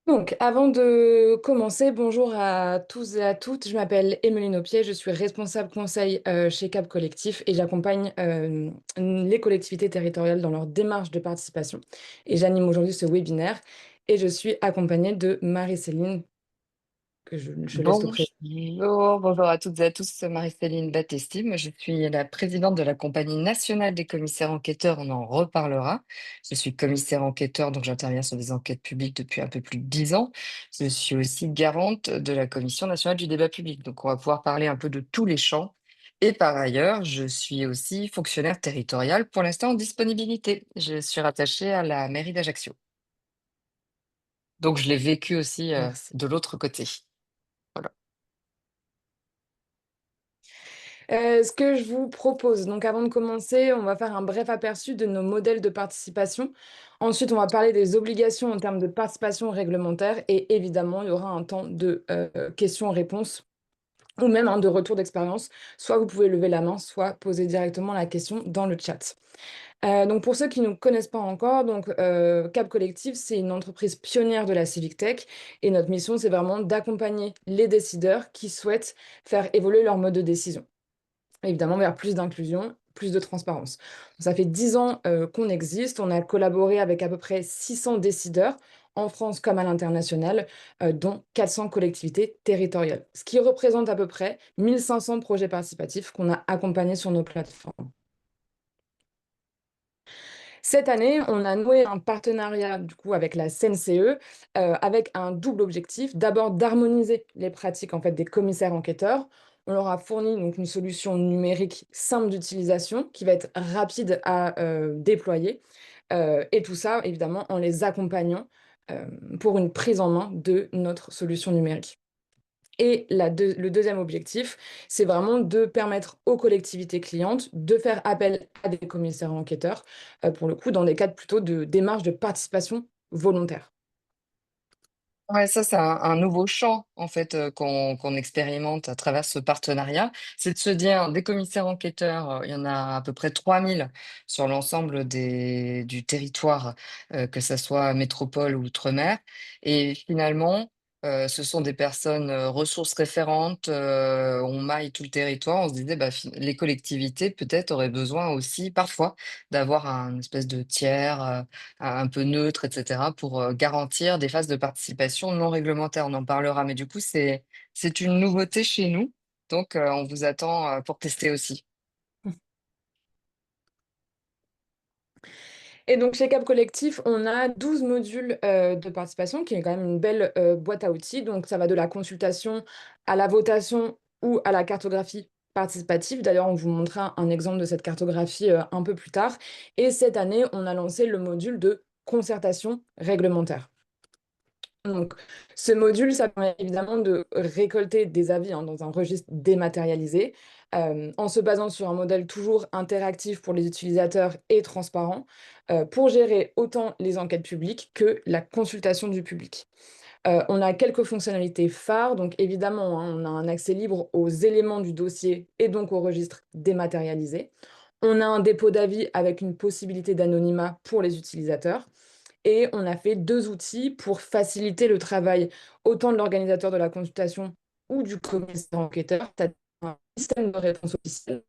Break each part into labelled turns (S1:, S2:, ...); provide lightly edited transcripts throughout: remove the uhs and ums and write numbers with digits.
S1: Donc, avant de commencer, bonjour à tous et à toutes. Je m'appelle Émeline Aupier, je suis responsable conseil chez Cap Collectif et j'accompagne les collectivités territoriales dans leur démarche de participation. Et j'anime aujourd'hui ce webinaire et je suis accompagnée de Marie-Céline, que je laisse te présenter.
S2: Bonjour à toutes et à tous, Marie-Céline Battesti. Moi, je suis la présidente de la Compagnie nationale des commissaires enquêteurs. On en reparlera. Je suis commissaire enquêteur, donc j'interviens sur des enquêtes publiques depuis un peu plus de 10 ans. Je suis aussi garante de la Commission nationale du débat public. Donc, on va pouvoir parler un peu de tous les champs. Et par ailleurs, je suis aussi fonctionnaire territorial, pour l'instant en disponibilité. Je suis rattachée à la mairie d'Ajaccio. Donc, je l'ai vécu aussi
S1: Merci.
S2: de l'autre côté. Voilà.
S1: Ce que je vous propose, donc avant de commencer, on va faire un bref aperçu de nos modèles de participation. Ensuite, on va parler des obligations en termes de participation réglementaire et évidemment, il y aura un temps de questions-réponses ou même de retour d'expérience. Soit vous pouvez lever la main, soit poser directement la question dans le chat. Donc pour ceux qui ne nous connaissent pas encore, Cap Collectif, c'est une entreprise pionnière de la civic tech et notre mission, c'est vraiment d'accompagner les décideurs qui souhaitent faire évoluer leur mode de décision. Évidemment, vers plus d'inclusion, plus de transparence. Ça fait 10 ans qu'on existe. On a collaboré avec à peu près 600 décideurs en France comme à l'international, dont 400 collectivités territoriales. Ce qui représente à peu près 1500 projets participatifs qu'on a accompagnés sur nos plateformes. Cette année, on a noué un partenariat du coup avec la CNCE, avec un double objectif. D'abord, d'harmoniser les pratiques en fait des commissaires enquêteurs. On leur a fourni donc une solution numérique simple d'utilisation qui va être rapide à déployer. Et tout ça, évidemment, en les accompagnant pour une prise en main de notre solution numérique. Et le deuxième objectif, c'est vraiment de permettre aux collectivités clientes de faire appel à des commissaires enquêteurs, pour le coup, dans des cadres plutôt de démarche de participation volontaire.
S2: Ouais, ça, c'est un nouveau champ, en fait, qu'on expérimente à travers ce partenariat. C'est de se dire, des commissaires enquêteurs, il y en a à peu près 3000 sur l'ensemble du territoire, que ça soit métropole ou outre-mer. Et finalement, ce sont des personnes ressources référentes. On maille tout le territoire. On se disait, bah, les collectivités, peut-être, auraient besoin aussi, parfois, d'avoir un espèce de tiers. Un peu neutre, et cetera, pour, garantir des phases de participation non réglementaires. On en parlera, mais du coup, c'est une nouveauté chez nous, donc on vous attend, pour tester aussi.
S1: Et donc, chez Cap Collectif, on a 12 modules de participation, qui est quand même une belle boîte à outils. Donc, ça va de la consultation à la votation ou à la cartographie participative. D'ailleurs, on vous montrera un exemple de cette cartographie un peu plus tard. Et cette année, on a lancé le module de concertation réglementaire. Donc, ce module, ça permet évidemment de récolter des avis dans un registre dématérialisé, en se basant sur un modèle toujours interactif pour les utilisateurs et transparent, pour gérer autant les enquêtes publiques que la consultation du public. On a quelques fonctionnalités phares, donc évidemment, on a un accès libre aux éléments du dossier et donc au registre dématérialisé. On a un dépôt d'avis avec une possibilité d'anonymat pour les utilisateurs. Et on a fait 2 outils pour faciliter le travail autant de l'organisateur de la consultation ou du commissaire enquêteur. Tu as un système de réponse officielle.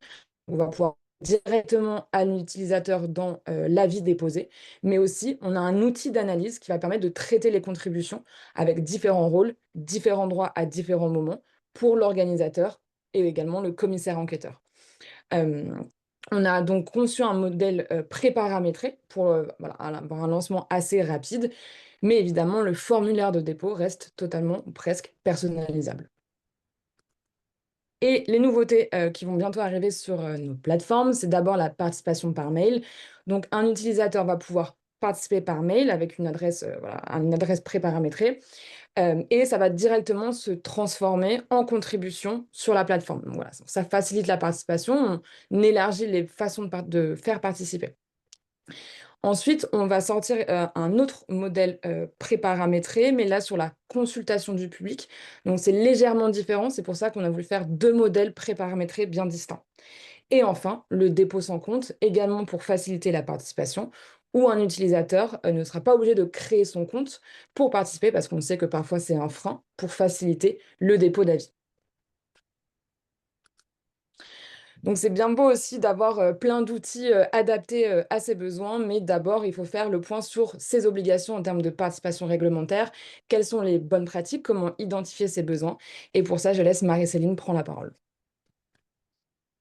S1: On va pouvoir directement à l'utilisateur dans l'avis déposé, mais aussi on a un outil d'analyse qui va permettre de traiter les contributions avec différents rôles, différents droits à différents moments pour l'organisateur et également le commissaire enquêteur. Hem, on a donc conçu un modèle, pré-paramétré pour, voilà, avoir un lancement assez rapide, mais évidemment le formulaire de dépôt reste totalement ou presque personnalisable. Et les nouveautés, qui vont bientôt arriver sur, nos plateformes, c'est d'abord la participation par mail. Donc un utilisateur va pouvoir participer par mail avec une adresse, voilà, une adresse pré-paramétrée. Et ça va directement se transformer en contribution sur la plateforme. Donc voilà, ça facilite la participation, on élargit les façons de faire participer. Ensuite, on va sortir, un autre modèle, préparamétré, mais là sur la consultation du public. Donc c'est légèrement différent, c'est pour ça qu'on a voulu faire 2 modèles préparamétrés bien distincts. Et enfin, le dépôt sans compte, également pour faciliter la participation, ou un utilisateur ne sera pas obligé de créer son compte pour participer, parce qu'on sait que parfois c'est un frein pour faciliter le dépôt d'avis. Donc c'est bien beau aussi d'avoir plein d'outils adaptés à ses besoins, mais d'abord il faut faire le point sur ses obligations en termes de participation réglementaire, quelles sont les bonnes pratiques, comment identifier ses besoins. Et pour ça, je laisse Marie-Céline prendre la parole.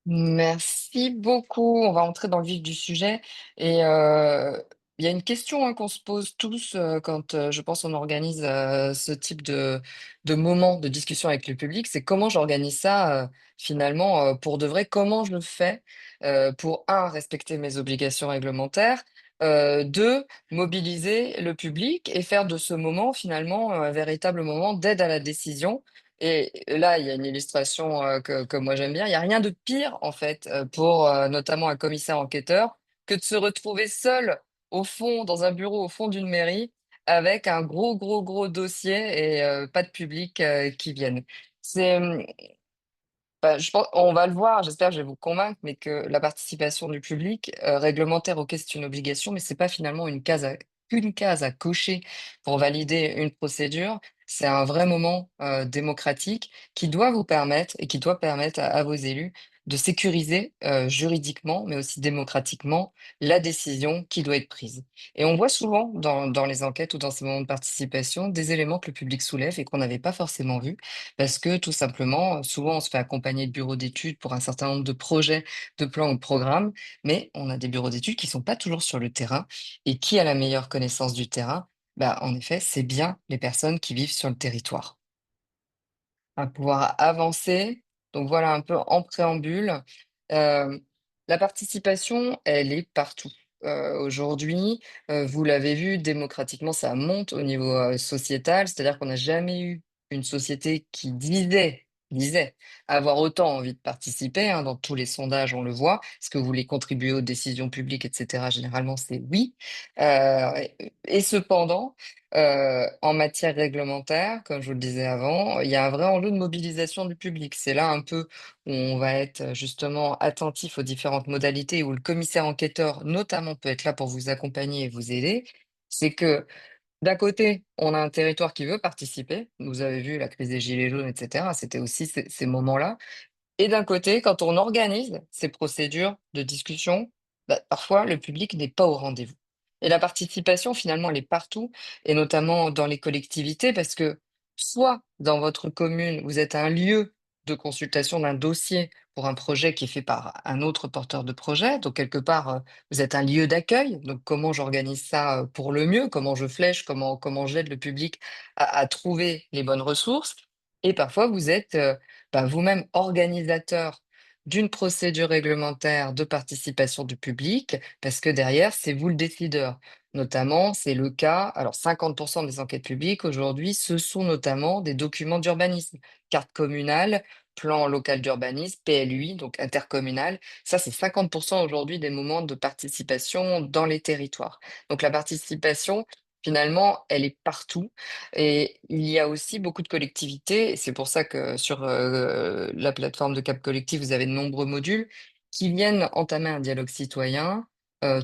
S2: Merci beaucoup. On va entrer dans le vif du sujet. Et il y a une question hein, qu'on se pose tous quand je pense on organise ce type de moment de discussion avec le public, c'est comment j'organise ça finalement pour de vrai, comment je le fais pour, un, respecter mes obligations réglementaires, deux, mobiliser le public et faire de ce moment finalement un véritable moment d'aide à la décision et là, il y a une illustration que moi j'aime bien. Il n'y a rien de pire, en fait, pour notamment un commissaire enquêteur, que de se retrouver seul au fond, dans un bureau au fond d'une mairie, avec un gros, gros, gros dossier et pas de public qui vienne. C'est, bah, je pense, on va le voir, j'espère que je vais vous convaincre, mais que la participation du public, réglementaire, ok, c'est une obligation, mais c'est pas finalement qu'une case à cocher pour valider une procédure. C'est un vrai moment démocratique qui doit vous permettre et qui doit permettre à vos élus de sécuriser juridiquement, mais aussi démocratiquement, la décision qui doit être prise. Et on voit souvent dans les enquêtes ou dans ces moments de participation des éléments que le public soulève et qu'on n'avait pas forcément vus parce que tout simplement, souvent on se fait accompagner de bureaux d'études pour un certain nombre de projets, de plans ou de programmes, mais on a des bureaux d'études qui sont pas toujours sur le terrain. Et qui a la meilleure connaissance du terrain? Bah, en effet, c'est bien les personnes qui vivent sur le territoire à pouvoir avancer. Donc voilà un peu en préambule. Euh, la participation, elle est partout. Aujourd'hui, vous l'avez vu, démocratiquement, ça monte au niveau sociétal, c'est-à-dire qu'on n'a jamais eu une société qui disait avoir autant envie de participer, hein, dans tous les sondages, on le voit. Est-ce que vous voulez contribuer aux décisions publiques, etc. Généralement, c'est oui. Et cependant, en matière réglementaire, comme je vous le disais avant, il y a un vrai enjeu de mobilisation du public. C'est là un peu où on va être justement attentif aux différentes modalités, où le commissaire enquêteur notamment peut être là pour vous accompagner et vous aider. C'est que d'un côté, on a un territoire qui veut participer. Vous avez vu la crise des Gilets jaunes, etc. C'était aussi ces moments-là. Et d'un côté, quand on organise ces procédures de discussion, bah, parfois le public n'est pas au rendez-vous. Et la participation, finalement, elle est partout, et notamment dans les collectivités, parce que soit dans votre commune, vous êtes un lieu de consultation d'un dossier pour un projet qui est fait par un autre porteur de projet, donc quelque part, vous êtes un lieu d'accueil, donc comment j'organise ça pour le mieux, comment je flèche, comment j'aide le public à trouver les bonnes ressources, et parfois vous êtes bah, vous-même organisateur d'une procédure réglementaire de participation du public, parce que derrière, c'est vous le décideur. Notamment, c'est le cas, alors 50% des enquêtes publiques aujourd'hui, ce sont notamment des documents d'urbanisme, carte communale, plan local d'urbanisme, PLUI, donc intercommunal. Ça, c'est 50% aujourd'hui des moments de participation dans les territoires. Donc la participation, finalement, elle est partout. Et il y a aussi beaucoup de collectivités, et c'est pour ça que sur la plateforme de Cap Collectif, vous avez de nombreux modules qui viennent entamer un dialogue citoyen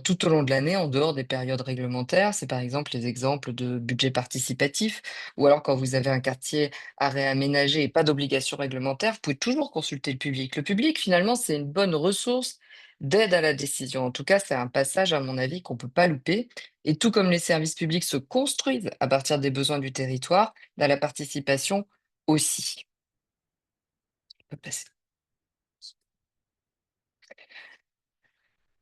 S2: tout au long de l'année, en dehors des périodes réglementaires. C'est par exemple les exemples de budget participatif, ou alors quand vous avez un quartier à réaménager et pas d'obligation réglementaire, vous pouvez toujours consulter le public. Le public, finalement, c'est une bonne ressource d'aide à la décision. En tout cas, c'est un passage, à mon avis, qu'on ne peut pas louper. Et tout comme les services publics se construisent à partir des besoins du territoire, bah, la participation aussi. On peut passer.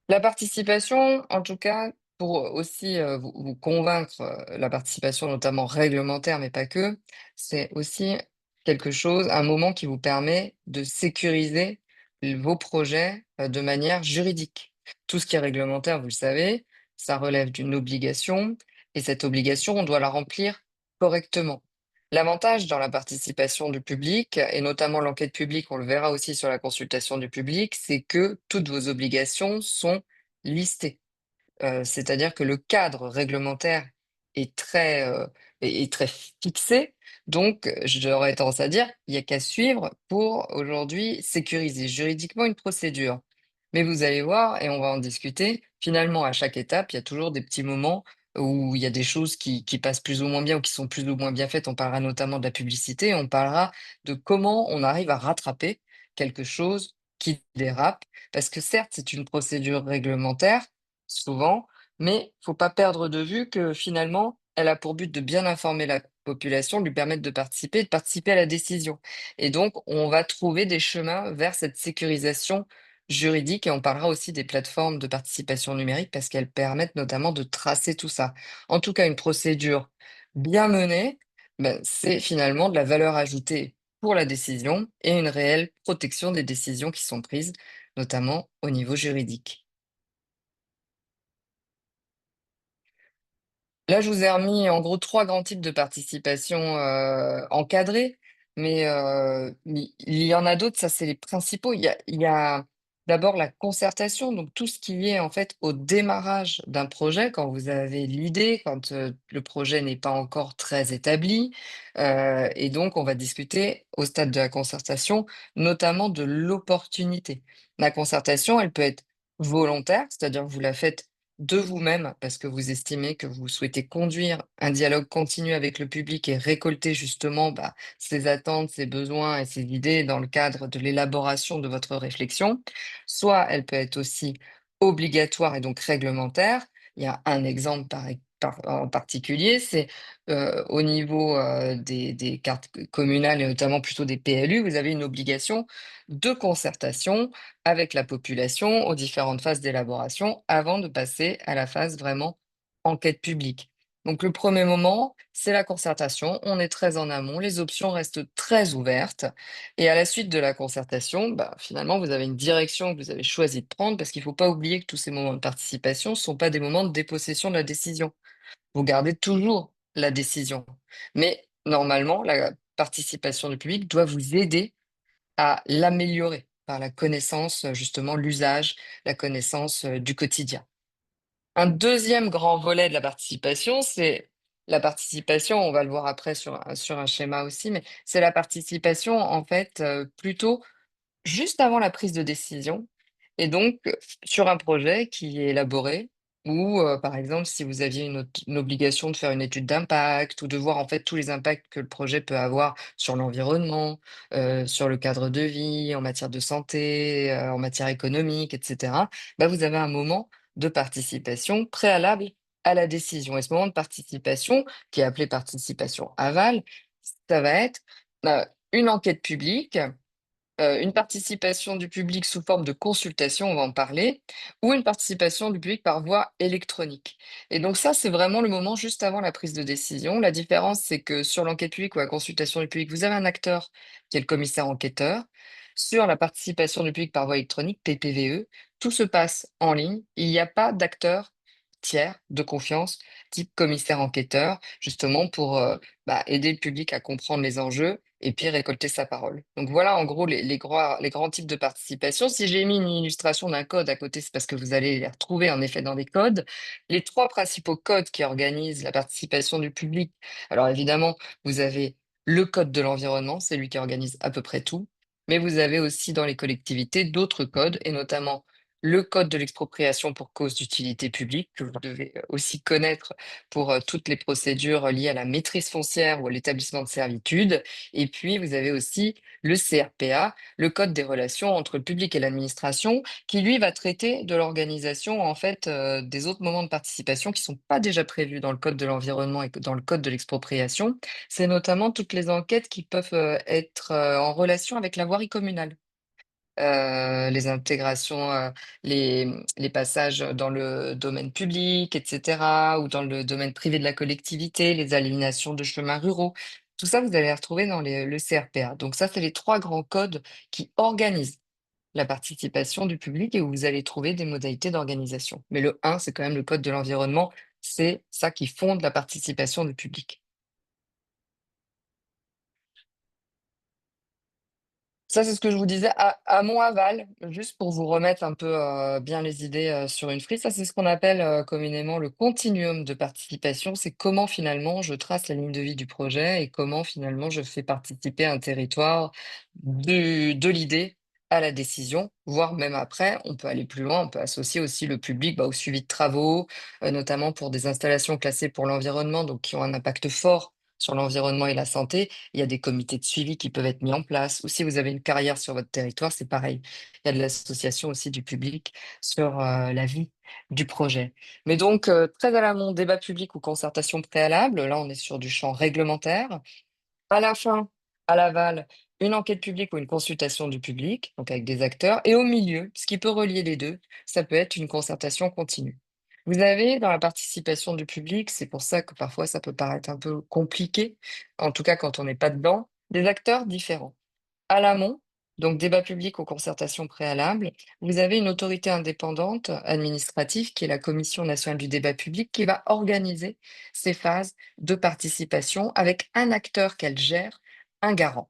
S2: La participation, en tout cas, pour aussi vous convaincre, la participation notamment réglementaire, mais pas que, c'est aussi quelque chose, un moment qui vous permet de sécuriser vos projets de manière juridique. Tout ce qui est réglementaire, vous le savez, ça relève d'une obligation, et cette obligation, on doit la remplir correctement. L'avantage dans la participation du public, et notamment l'enquête publique, on le verra aussi sur la consultation du public, c'est que toutes vos obligations sont listées. C'est-à-dire que le cadre réglementaire est est très fixé. Donc, j'aurais tendance à dire, il n'y a qu'à suivre pour aujourd'hui sécuriser juridiquement une procédure. Mais vous allez voir, et on va en discuter, finalement, à chaque étape, il y a toujours des petits moments où il y a des choses qui passent plus ou moins bien ou qui sont plus ou moins bien faites. On parlera notamment de la publicité, on parlera de comment on arrive à rattraper quelque chose qui dérape. Parce que certes, c'est une procédure réglementaire, souvent, mais faut pas perdre de vue que finalement, elle a pour but de bien informer la population, de lui permettre de participer à la décision. Et donc, on va trouver des chemins vers cette sécurisation juridique et on parlera aussi des plateformes de participation numérique parce qu'elles permettent notamment de tracer tout ça. En tout cas, une procédure bien menée, ben, c'est finalement de la valeur ajoutée pour la décision et une réelle protection des décisions qui sont prises, notamment au niveau juridique. Là, je vous ai remis en gros 3 grands types de participation, encadrés, mais il y en a d'autres, ça c'est les principaux. Il y a d'abord la concertation, donc tout ce qui est en fait au démarrage d'un projet, quand vous avez l'idée, quand, le projet n'est pas encore très établi, et donc on va discuter au stade de la concertation, notamment de l'opportunité. La concertation, elle peut être volontaire, c'est-à-dire que vous la faites de vous-même, parce que vous estimez que vous souhaitez conduire un dialogue continu avec le public et récolter justement bah, ses attentes, ses besoins et ses idées dans le cadre de l'élaboration de votre réflexion. Soit elle peut être aussi obligatoire et donc réglementaire. Il y a un exemple en particulier, c'est au niveau des cartes communales et notamment plutôt des PLU, vous avez une obligation de concertation avec la population aux différentes phases d'élaboration avant de passer à la phase vraiment enquête publique. Donc le premier moment, c'est la concertation. On est très en amont, les options restent très ouvertes. Et à la suite de la concertation, bah, finalement, vous avez une direction que vous avez choisi de prendre parce qu'il ne faut pas oublier que tous ces moments de participation ne sont pas des moments de dépossession de la décision. Vous gardez toujours la décision. Mais normalement, la participation du public doit vous aider à l'améliorer par la connaissance, justement, l'usage, la connaissance, du quotidien. Un deuxième grand volet de la participation, c'est la participation, on va le voir après sur un schéma aussi, mais c'est la participation, en fait, plutôt juste avant la prise de décision et donc sur un projet qui est élaboré ou par exemple, si vous aviez une obligation de faire une étude d'impact ou de voir, en fait, tous les impacts que le projet peut avoir sur l'environnement, sur le cadre de vie, en matière de santé, en matière économique et cetera, bah, vous avez un moment de participation préalable à la décision et ce moment de participation, qui est appelé participation aval, ça va être, une enquête publique, une participation du public sous forme de consultation, on va en parler, ou une participation du public par voie électronique. Et donc ça, c'est vraiment le moment juste avant la prise de décision. La différence, c'est que sur l'enquête publique ou la consultation du public, vous avez un acteur qui est le commissaire enquêteur. Sur la participation du public par voie électronique, PPVE, tout se passe en ligne. Il n'y a pas d'acteur tiers de confiance, type commissaire enquêteur, justement pour bah, aider le public à comprendre les enjeux et puis récolter sa parole. Donc voilà en gros les grands types de participation. Si j'ai mis une illustration d'un code à côté, c'est parce que vous allez les retrouver en effet dans des codes. Les trois principaux codes qui organisent la participation du public. Alors évidemment, vous avez le code de l'environnement, c'est lui qui organise à peu près tout. Mais vous avez aussi dans les collectivités d'autres codes, et notamment le code de l'expropriation pour cause d'utilité publique, que vous devez aussi connaître pour toutes les procédures liées à la maîtrise foncière ou à l'établissement de servitude. Et puis, vous avez aussi le CRPA, le Code des relations entre le public et l'administration, qui lui va traiter de l'organisation en fait des autres moments de participation qui ne sont pas déjà prévus dans le Code de l'environnement et dans le Code de l'expropriation. C'est notamment toutes les enquêtes qui peuvent être en relation avec la voirie communale. Les intégrations, les passages dans le domaine public, et cetera, ou dans le domaine privé de la collectivité, les aliénations de chemins ruraux. Tout ça, vous allez les retrouver dans le CRPA. Donc ça, c'est les 3 grands codes qui organisent la participation du public et où vous allez trouver des modalités d'organisation. Mais le 1, c'est quand même le code de l'environnement. C'est ça qui fonde la participation du public. Ça, c'est ce que je vous disais à mon aval, juste pour vous remettre un peu, bien les idées, sur une frise. Ça, c'est ce qu'on appelle, communément le continuum de participation. C'est comment finalement je trace la ligne de vie du projet et comment finalement je fais participer un territoire de l'idée à la décision, voire même après, on peut aller plus loin, on peut associer aussi le public au suivi de travaux, notamment pour des installations classées pour l'environnement, donc qui ont un impact fort sur l'environnement et la santé. Il y a des comités de suivi qui peuvent être mis en place. Ou si vous avez une carrière sur votre territoire, c'est pareil. Il y a de l'association aussi du public sur la vie du projet. Mais donc, très à l'amont, débat public ou concertation préalable, là on est sur du champ réglementaire. À la fin, à l'aval, une enquête publique ou une consultation du public, donc avec des acteurs. Et au milieu, ce qui peut relier les deux, ça peut être une concertation continue. Vous avez dans la participation du public, c'est pour ça que parfois ça peut paraître un peu compliqué, en tout cas quand on n'est pas dedans, des acteurs différents. À l'amont, donc débat public ou concertation préalable, vous avez une autorité indépendante administrative qui est la Commission nationale du débat public qui va organiser ces phases de participation avec un acteur qu'elle gère, un garant.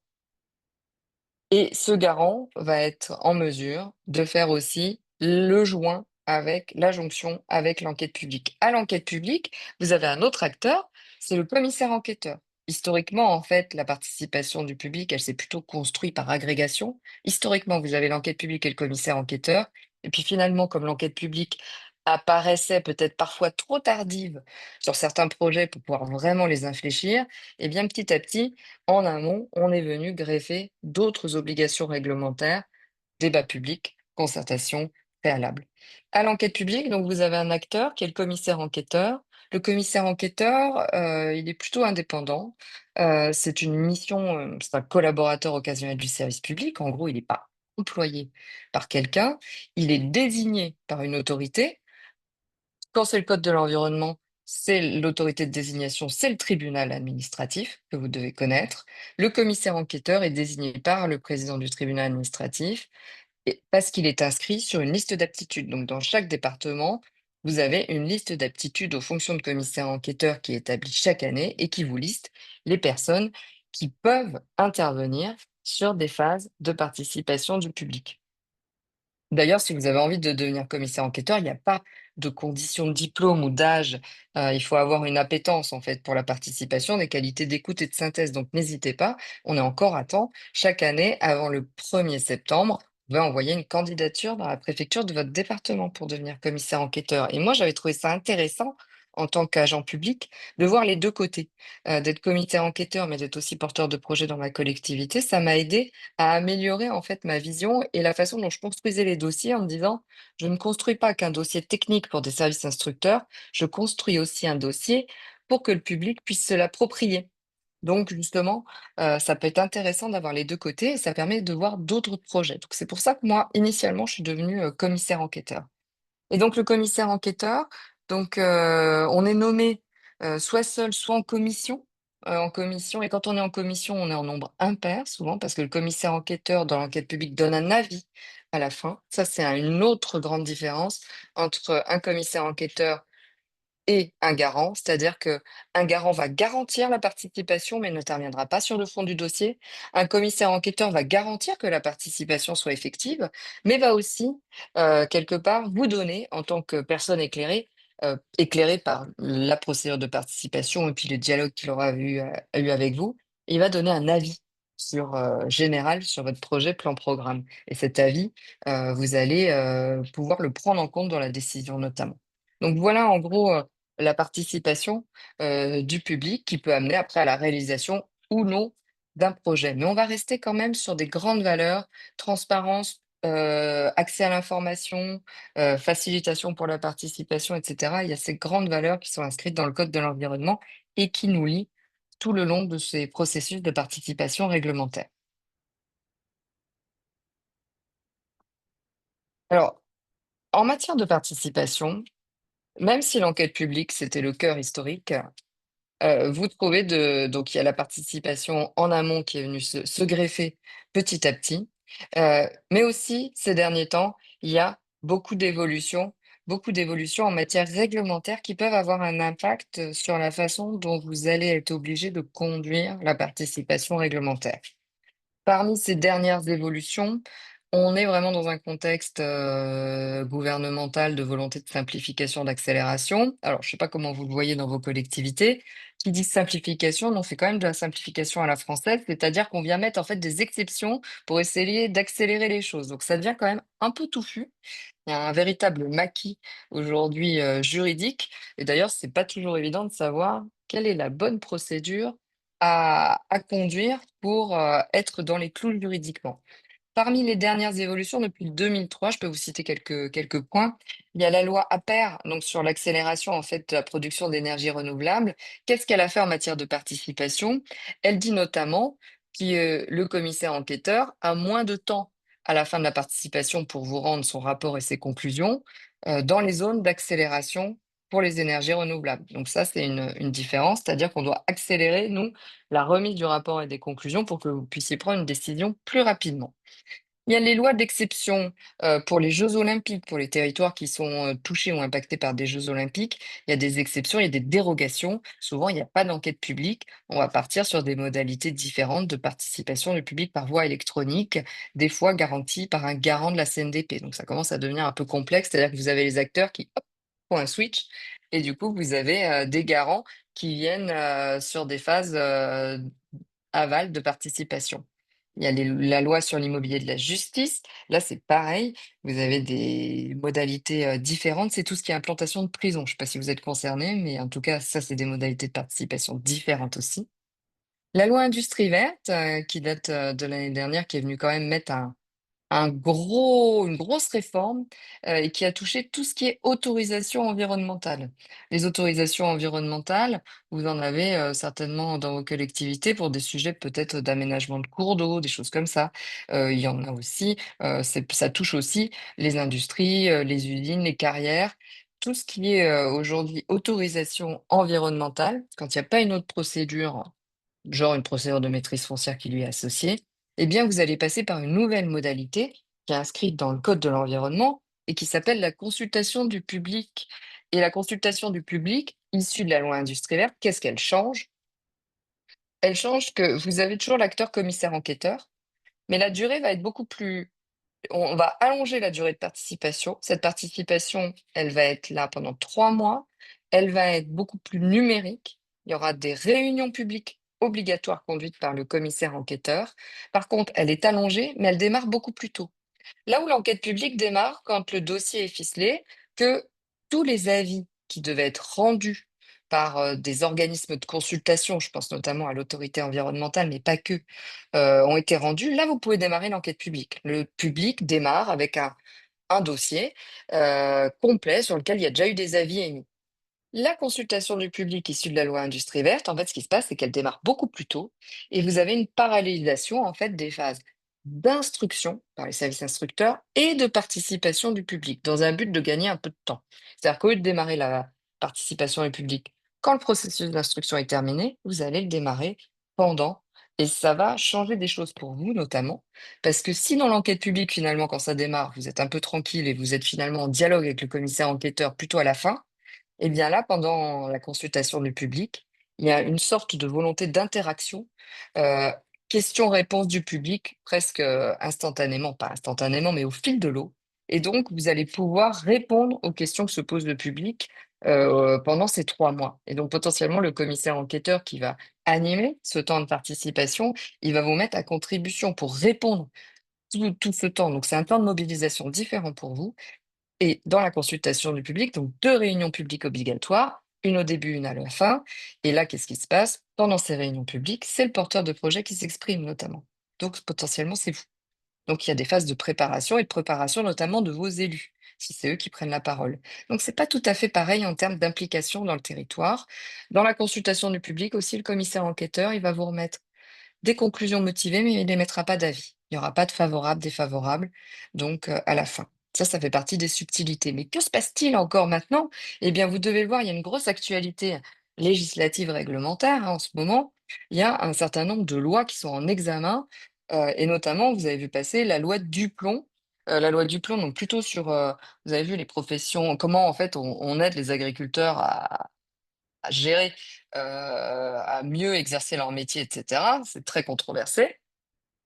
S2: Et ce garant va être en mesure de faire aussi le joint avec la jonction avec l'enquête publique. À l'enquête publique, vous avez un autre acteur, c'est le commissaire enquêteur. Historiquement, en fait, la participation du public, elle s'est plutôt construite par agrégation. Historiquement, vous avez l'enquête publique et le commissaire enquêteur. Et puis finalement, comme l'enquête publique apparaissait peut-être parfois trop tardive sur certains projets pour pouvoir vraiment les infléchir, et bien petit à petit, en amont, on est venu greffer d'autres obligations réglementaires, débat public, concertation préalable. À l'enquête publique, donc vous avez un acteur qui est le commissaire enquêteur. Le commissaire enquêteur, il est plutôt indépendant. C'est une mission, c'est un collaborateur occasionnel du service public. En gros, il n'est pas employé par quelqu'un. Il est désigné par une autorité. Quand c'est le code de l'environnement, c'est l'autorité de désignation, c'est le tribunal administratif que vous devez connaître. Le commissaire enquêteur est désigné par le président du tribunal administratif parce qu'il est inscrit sur une liste d'aptitudes. Donc, dans chaque département, vous avez une liste d'aptitudes aux fonctions de commissaire enquêteur qui est établie chaque année et qui vous liste les personnes qui peuvent intervenir sur des phases de participation du public. D'ailleurs, si vous avez envie de devenir commissaire enquêteur, il n'y a pas de condition de diplôme ou d'âge. Il faut avoir une appétence en fait pour la participation, des qualités d'écoute et de synthèse. Donc n'hésitez pas, on est encore à temps. Chaque année, avant le 1er septembre, vous pouvez envoyer une candidature dans la préfecture de votre département pour devenir commissaire enquêteur. Et moi, j'avais trouvé ça intéressant en tant qu'agent public de voir les deux côtés. D'être commissaire enquêteur, mais d'être aussi porteur de projet dans ma collectivité. Ça m'a aidé à améliorer en fait ma vision et la façon dont je construisais les dossiers en me disant, je ne construis pas qu'un dossier technique pour des services instructeurs, je construis aussi un dossier pour que le public puisse se l'approprier. Donc justement, ça peut être intéressant d'avoir les deux côtés et ça permet de voir d'autres projets. Donc c'est pour ça que moi, initialement, je suis devenue commissaire enquêteur. Et donc le commissaire enquêteur, donc on est nommé, soit seul, soit en commission et quand on est en commission, on est en nombre impair souvent parce que le commissaire enquêteur dans l'enquête publique donne un avis à la fin. Ça, c'est une autre grande différence entre un commissaire enquêteur et un garant, c'est-à-dire que un garant va garantir la participation, mais n'interviendra pas sur le fond du dossier. Un commissaire enquêteur va garantir que la participation soit effective, mais va aussi, quelque part, vous donner, en tant que personne éclairée, éclairée par la procédure de participation et puis le dialogue qu'il aura eu avec vous, il va donner un avis sur, général sur votre projet plan-programme. Et cet avis, vous allez pouvoir le prendre en compte dans la décision notamment. Donc voilà en gros la participation du public qui peut amener après à la réalisation ou non d'un projet. Mais on va rester quand même sur des grandes valeurs, transparence, accès à l'information, facilitation pour la participation, etc. Il y a ces grandes valeurs qui sont inscrites dans le Code de l'environnement et qui nous lient tout le long de ces processus de participation réglementaire. Alors, en matière de participation, même si l'enquête publique, c'était le cœur historique, vous trouvez donc il y a la participation en amont qui est venue se greffer petit à petit, mais aussi ces derniers temps, il y a beaucoup d'évolutions en matière réglementaire qui peuvent avoir un impact sur la façon dont vous allez être obligé de conduire la participation réglementaire. Parmi ces dernières évolutions, On est vraiment dans un contexte gouvernemental de volonté de simplification, d'accélération. Alors, je ne sais pas comment vous le voyez dans vos collectivités. Qui dit simplification, on fait quand même de la simplification à la française, c'est-à-dire qu'on vient mettre en fait des exceptions pour essayer d'accélérer les choses. Donc, ça devient quand même un peu touffu. Il y a un véritable maquis aujourd'hui juridique. Et d'ailleurs, c'est pas toujours évident de savoir quelle est la bonne procédure à conduire pour être dans les clous juridiquement. Parmi les dernières évolutions depuis 2003, je peux vous citer quelques points. Il y a la loi APER, donc sur l'accélération en fait de la production d'énergie renouvelable. Qu'est-ce qu'elle a fait en matière de participation? Elle dit notamment que le commissaire enquêteur a moins de temps à la fin de la participation pour vous rendre son rapport et ses conclusions dans les zones d'accélération pour les énergies renouvelables. Donc ça, c'est une différence, c'est-à-dire qu'on doit accélérer, nous, la remise du rapport et des conclusions pour que vous puissiez prendre une décision plus rapidement. Il y a les lois d'exception pour les Jeux olympiques, pour les territoires qui sont touchés ou impactés par des Jeux olympiques. Il y a des exceptions, il y a des dérogations. Souvent, il n'y a pas d'enquête publique. On va partir sur des modalités différentes de participation du public par voie électronique, des fois garanties par un garant de la CNDP. Donc, ça commence à devenir un peu complexe, c'est-à-dire que vous avez les acteurs qui hop, font un switch et du coup, vous avez des garants qui viennent sur des phases aval de participation. Il y a la loi sur l'immobilier de la justice. Là, c'est pareil. Vous avez des modalités différentes. C'est tout ce qui est implantation de prison. Je ne sais pas si vous êtes concerné, mais en tout cas, ça, c'est des modalités de participation différentes aussi. La loi industrie verte, qui date de l'année dernière, qui est venue quand même mettre une grosse réforme et qui a touché tout ce qui est autorisation environnementale. Les autorisations environnementales, vous en avez certainement dans vos collectivités pour des sujets peut-être d'aménagement de cours d'eau, des choses comme ça. Il y en a aussi, ça touche aussi les industries, les usines, les carrières. Tout ce qui est aujourd'hui autorisation environnementale, quand il n'y a pas une autre procédure genre une procédure de maîtrise foncière qui lui est associée, eh bien, vous allez passer par une nouvelle modalité qui est inscrite dans le Code de l'environnement et qui s'appelle la consultation du public. Et la consultation du public, issue de la loi Industrie verte, qu'est-ce qu'elle change? Elle change que vous avez toujours l'acteur commissaire enquêteur, mais la durée va être beaucoup plus on va allonger la durée de participation. Cette participation, elle va être là pendant 3 mois. Elle va être beaucoup plus numérique. Il y aura des réunions publiques obligatoires conduites par le commissaire enquêteur. Par contre, elle est allongée, mais elle démarre beaucoup plus tôt. Là où l'enquête publique démarre quand le dossier est ficelé, que tous les avis qui devaient être rendus par des organismes de consultation, je pense notamment à l'autorité environnementale, mais pas que, ont été rendus, là, vous pouvez démarrer l'enquête publique. Le public démarre avec un dossier complet sur lequel il y a déjà eu des avis émis. La consultation du public issue de la loi Industrie verte, en fait, ce qui se passe, c'est qu'elle démarre beaucoup plus tôt et vous avez une parallélisation, en fait, des phases d'instruction par les services instructeurs et de participation du public dans un but de gagner un peu de temps. C'est-à-dire qu'au lieu de démarrer la participation du public quand le processus d'instruction est terminé, vous allez le démarrer pendant et ça va changer des choses pour vous, notamment, parce que si dans l'enquête publique, finalement, quand ça démarre, vous êtes un peu tranquille et vous êtes finalement en dialogue avec le commissaire enquêteur plutôt à la fin, et bien là, pendant la consultation du public, il y a une sorte de volonté d'interaction, heu, questions-réponses du public presque, instantanément, pas instantanément, mais au fil de l'eau et donc vous allez pouvoir répondre aux questions que se pose le public, pendant ces 3 mois et donc potentiellement le commissaire enquêteur qui va animer ce temps de participation, il va vous mettre à contribution pour répondre tout ce temps. Donc c'est un temps de mobilisation différent pour vous et dans la consultation du public, donc 2 réunions publiques obligatoires, une au début, une à la fin. Et là, qu'est-ce qui se passe? Pendant ces réunions publiques, c'est le porteur de projet qui s'exprime notamment. Donc potentiellement, c'est vous. Donc il y a des phases de préparation et de préparation notamment de vos élus, si c'est eux qui prennent la parole. Donc c'est pas tout à fait pareil en termes d'implication dans le territoire. Dans la consultation du public aussi, le commissaire enquêteur, il va vous remettre des conclusions motivées, mais il n'émettra pas d'avis. Il n'y aura pas de favorable, défavorable, donc à la fin. Ça fait partie des subtilités. Mais que se passe-t-il encore maintenant? Eh bien, vous devez le voir, il y a une grosse actualité législative réglementaire hein, en ce moment. Il y a un certain nombre de lois qui sont en examen, et notamment, vous avez vu passer la loi Duplon. La loi Duplon, donc plutôt sur, vous avez vu les professions, comment en fait on aide les agriculteurs à gérer, à mieux exercer leur métier et cetera. C'est très controversé.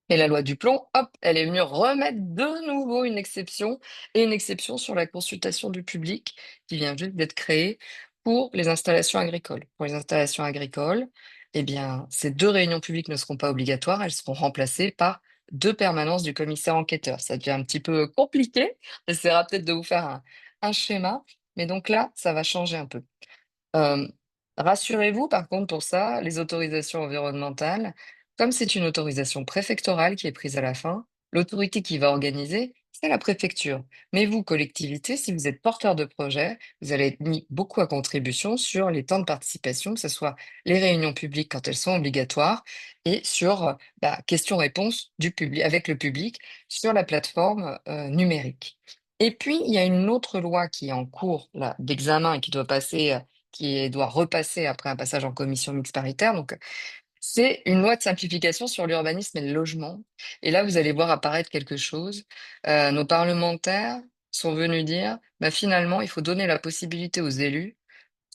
S2: Et la loi du plomb, hop, elle est venue remettre de nouveau une exception, et une exception sur la consultation du public qui vient juste d'être créée pour les installations agricoles. Pour les installations agricoles, eh bien, ces deux réunions publiques ne seront pas obligatoires, elles seront remplacées par deux permanences du commissaire enquêteur. Ça devient un petit peu compliqué, j'essaierai peut-être de vous faire un schéma, mais donc là, ça va changer un peu. Hem, Rassurez-vous par contre pour ça, les autorisations environnementales, comme c'est une autorisation préfectorale qui est prise à la fin, l'autorité qui va organiser, c'est la préfecture. Mais vous, collectivité, si vous êtes porteur de projet, vous allez être mis beaucoup à contribution sur les temps de participation, que ce soit les réunions publiques quand elles sont obligatoires et sur, questions-réponses du public avec le public sur la plateforme, numérique. Et puis, il y a une autre loi qui est en cours là d'examen et qui doit passer, qui doit repasser après un passage en commission mixte paritaire. Donc, c'est une loi de simplification sur l'urbanisme et le logement. Et là, vous allez voir apparaître quelque chose. Nos parlementaires sont venus dire, bah, finalement, il faut donner la possibilité aux élus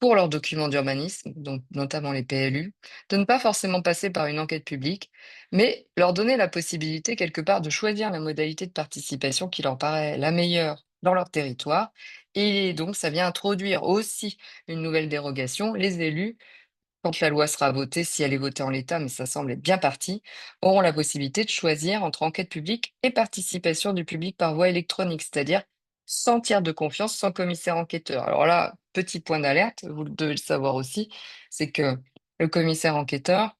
S2: pour leurs documents d'urbanisme, donc notamment les PLU, de ne pas forcément passer par une enquête publique, mais leur donner la possibilité quelque part de choisir la modalité de participation qui leur paraît la meilleure dans leur territoire. Et donc, ça vient introduire aussi une nouvelle dérogation. Les élus, quand la loi sera votée, si elle est votée en l'état, mais ça semble être bien parti, auront la possibilité de choisir entre enquête publique et participation du public par voie électronique, c'est-à-dire sans tiers de confiance, sans commissaire enquêteur. Alors là, petit point d'alerte, vous devez le savoir aussi, c'est que le commissaire enquêteur,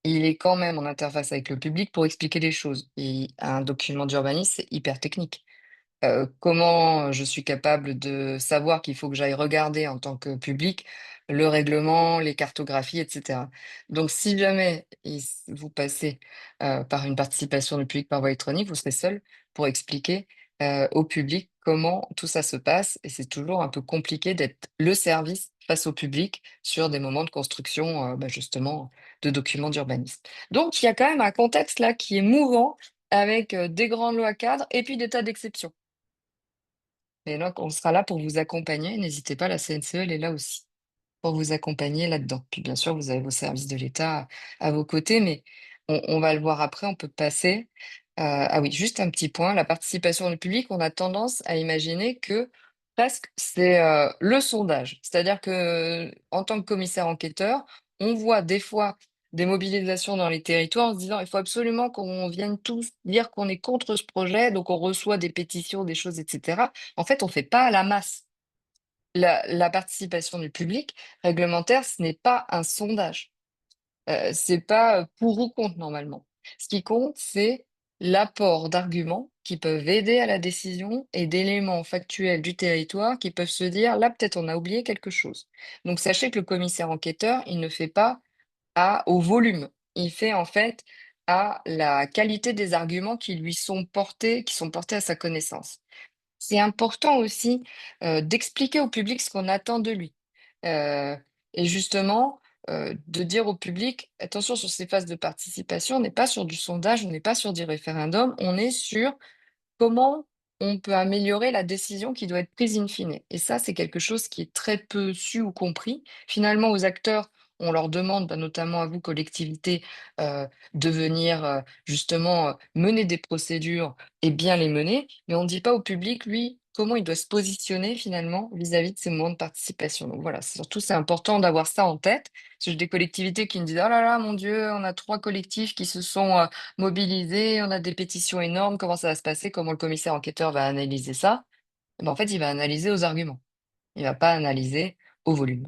S2: il est quand même en interface avec le public pour expliquer les choses. Et un document d'urbanisme, c'est hyper technique. Comment je suis capable de savoir qu'il faut que j'aille regarder en tant que public le règlement, les cartographies, et cetera. Donc si jamais vous passez, par une participation du public par voie électronique, vous serez seul pour expliquer, au public comment tout ça se passe et c'est toujours un peu compliqué d'être le service face au public sur des moments de construction, justement de documents d'urbanisme. Donc il y a quand même un contexte là qui est mouvant avec, des grandes lois cadres et puis des tas d'exceptions. Et donc, on sera là pour vous accompagner. N'hésitez pas, la CNCE, elle est là aussi pour vous accompagner là-dedans. Puis bien sûr, vous avez vos services de l'État à vos côtés, mais on va le voir après, on peut passer. Ah oui, juste un petit point, la participation du public, on a tendance à imaginer que presque c'est le sondage. C'est-à-dire que en tant que commissaire enquêteur, on voit des fois des mobilisations dans les territoires en se disant il faut absolument qu'on vienne tous dire qu'on est contre ce projet, donc on reçoit des pétitions, des choses, etc. En fait, on ne fait pas à la masse. La participation du public réglementaire, ce n'est pas un sondage. C'est pas, pour ou contre normalement. Ce qui compte, c'est l'apport d'arguments qui peuvent aider à la décision et d'éléments factuels du territoire qui peuvent se dire: «Là, peut-être, on a oublié quelque chose». Donc sachez que le commissaire enquêteur, il ne fait pas au volume. Il fait, en fait, à la qualité des arguments qui sont portés à sa connaissance. C'est important aussi, d'expliquer au public ce qu'on attend de lui. Heu et justement, de dire au public: «Attention sur ces phases de participation, on n'est pas sur du sondage, on n'est pas sur du référendum, on est sur comment on peut améliorer la décision qui doit être prise in fine?» Et ça, c'est quelque chose qui est très peu su ou compris. Finalement, aux acteurs, on leur demande, notamment à vous, collectivités, de venir, justement, mener des procédures et bien les mener, mais on ne dit pas au public, lui, comment il doit se positionner finalement vis-à-vis de ces moments de participation. Donc voilà, surtout, c'est important d'avoir ça en tête. Parce que j'ai des collectivités qui me disent: «Oh là là, mon Dieu, on a 3 collectifs qui se sont, mobilisés, on a des pétitions énormes, comment ça va se passer? Comment le commissaire enquêteur va analyser ça?» Eh ben, en fait, il va analyser aux arguments. Il va pas analyser au volume.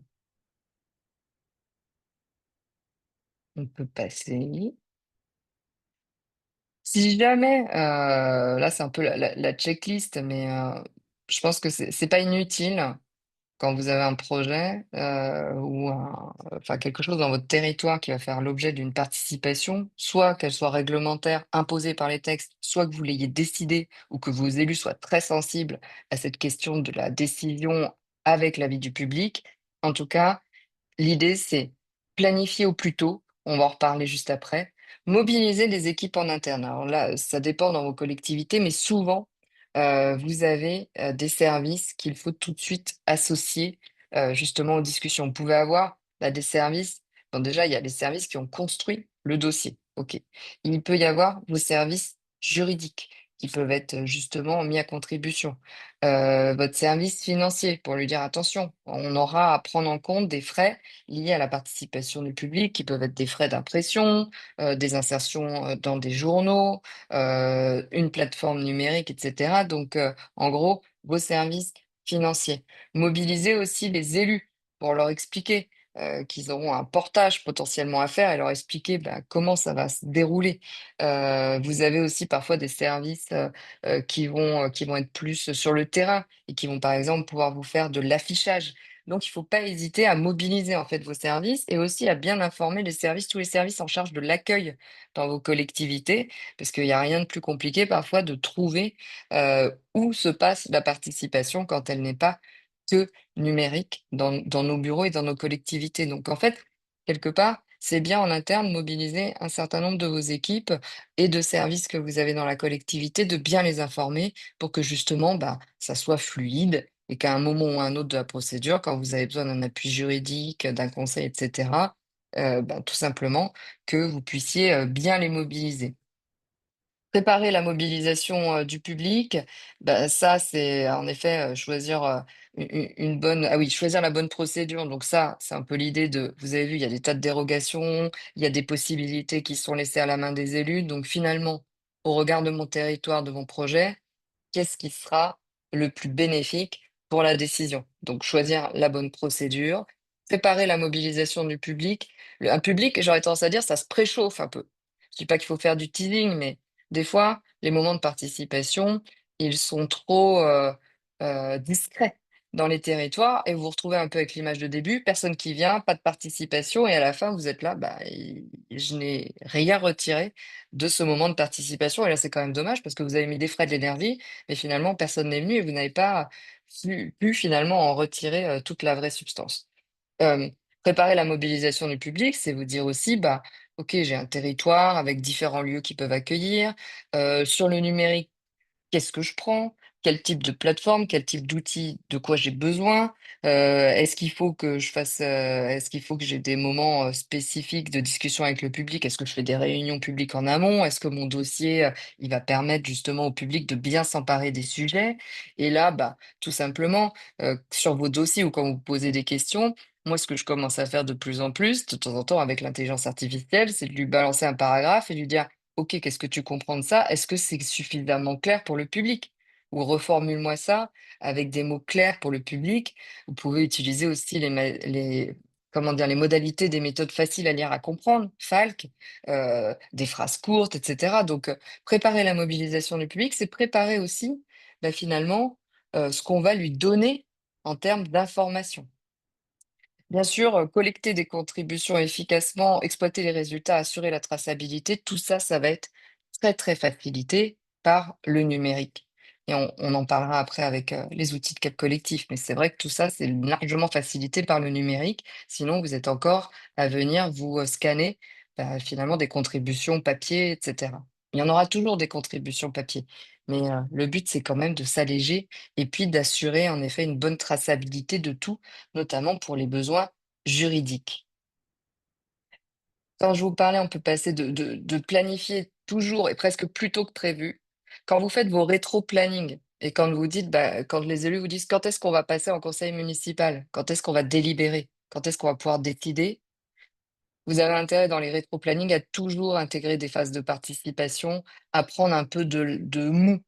S2: On peut passer. Si jamais, là, c'est un peu la checklist, mais je pense que c'est pas inutile quand vous avez un projet, ou enfin quelque chose dans votre territoire qui va faire l'objet d'une participation, soit qu'elle soit réglementaire, imposée par les textes, soit que vous l'ayez décidé ou que vos élus soient très sensibles à cette question de la décision avec l'avis du public. En tout cas, l'idée, c'est planifier au plus tôt, on va en reparler juste après, mobiliser les équipes en interne. Alors là, ça dépend dans vos collectivités, mais souvent, vous avez, des services qu'il faut tout de suite associer, justement aux discussions. Vous pouvez avoir, des services bon déjà, il y a les services qui ont construit le dossier. OK. Il peut y avoir vos services juridiques qui peuvent être justement mis à contribution. Votre service financier pour lui dire: «Attention, on aura à prendre en compte des frais liés à la participation du public», qui peuvent être des frais d'impression, des insertions, dans des journaux, une plateforme numérique et cetera. Donc, en gros, vos services financiers. Mobiliser aussi les élus pour leur expliquer qu'ils auront un portage potentiellement à faire et leur expliquer, bah, comment ça va se dérouler. Vous avez aussi parfois des services, qui vont être plus sur le terrain et qui vont, par exemple, pouvoir vous faire de l'affichage. Donc il ne faut pas hésiter à mobiliser, en fait, vos services et aussi à bien informer les services tous les services en charge de l'accueil dans vos collectivités, parce qu'il y a rien de plus compliqué parfois de trouver, où se passe la participation quand elle n'est pas que numérique dans nos bureaux et dans nos collectivités. Donc en fait, quelque part, c'est bien en interne mobiliser un certain nombre de vos équipes et de services que vous avez dans la collectivité, de bien les informer pour que justement, bah, ça soit fluide et qu'à un moment ou à un autre de la procédure, quand vous avez besoin d'un appui juridique, d'un conseil, et cetera, bah, tout simplement que vous puissiez, bien les mobiliser. Préparer la mobilisation, du public, bah, ça, c'est en effet, choisir, une bonne ah oui, choisir la bonne procédure. Donc ça, c'est un peu l'idée de vous avez vu, il y a des tas de dérogations, il y a des possibilités qui sont laissées à la main des élus. Donc finalement, au regard de mon territoire, de mon projet, qu'est-ce qui sera le plus bénéfique pour la décision? Donc choisir la bonne procédure, préparer la mobilisation du public. Un public, j'aurais tendance à dire, ça se préchauffe un peu. Je dis pas qu'il faut faire du teasing, mais des fois, les moments de participation, ils sont trop discrets dans les territoires et vous vous retrouvez un peu avec l'image de début, personne qui vient, pas de participation et à la fin, vous êtes là, bah, je n'ai rien retiré de ce moment de participation et là, c'est quand même dommage parce que vous avez mis des frais, de l'énergie, mais finalement personne n'est venu et vous n'avez pas pu finalement en retirer, toute la vraie substance. Préparer la mobilisation du public, c'est vous dire aussi, bah, OK, j'ai un territoire avec différents lieux qui peuvent accueillir. Sur le numérique, qu'est-ce que je prends? Quel type de plateforme? Quel type d'outils? De quoi j'ai besoin? Est-ce qu'il faut que je fasse, est-ce qu'il faut que j'ai des moments, spécifiques de discussion avec le public? Est-ce que je fais des réunions publiques en amont? Est-ce que mon dossier, il va permettre justement au public de bien s'emparer des sujets? Et là, bah, tout simplement, sur vos dossiers ou quand vous posez des questions, moi, ce que je commence à faire de plus en plus, de temps en temps avec l'intelligence artificielle, c'est de lui balancer un paragraphe et lui dire: OK, qu'est-ce que tu comprends de ça? Est-ce que c'est suffisamment clair pour le public? Ou reformule-moi ça avec des mots clairs pour le public. Vous pouvez utiliser aussi comment dire, les modalités des méthodes faciles à lire, à comprendre, FALC, des phrases courtes, et cetera. Donc, préparer la mobilisation du public, c'est préparer aussi, bah, finalement, ce qu'on va lui donner en termes d'information. Bien sûr, collecter des contributions efficacement, exploiter les résultats, assurer la traçabilité, tout ça, ça va être très, très facilité par le numérique et on en parlera après avec, les outils de cap collectif, mais c'est vrai que tout ça, c'est largement facilité par le numérique. Sinon, vous êtes encore à venir vous, scanner, bah, finalement des contributions papier et cetera. Il y en aura toujours des contributions papier, mais, le but, c'est quand même de s'alléger et puis d'assurer en effet une bonne traçabilité de tout, notamment pour les besoins juridiques. Quand je vous parlais, on peut passer de planifier toujours et presque plus tôt que prévu. Quand vous faites vos rétro-planning et quand vous dites, bah, quand les élus vous disent: «Quand est-ce qu'on va passer en conseil municipal? Quand est-ce qu'on va délibérer? Quand est-ce qu'on va pouvoir décider?» Vous avez intérêt dans les rétro-planning à toujours intégrer des phases de participation, à prendre un peu de mou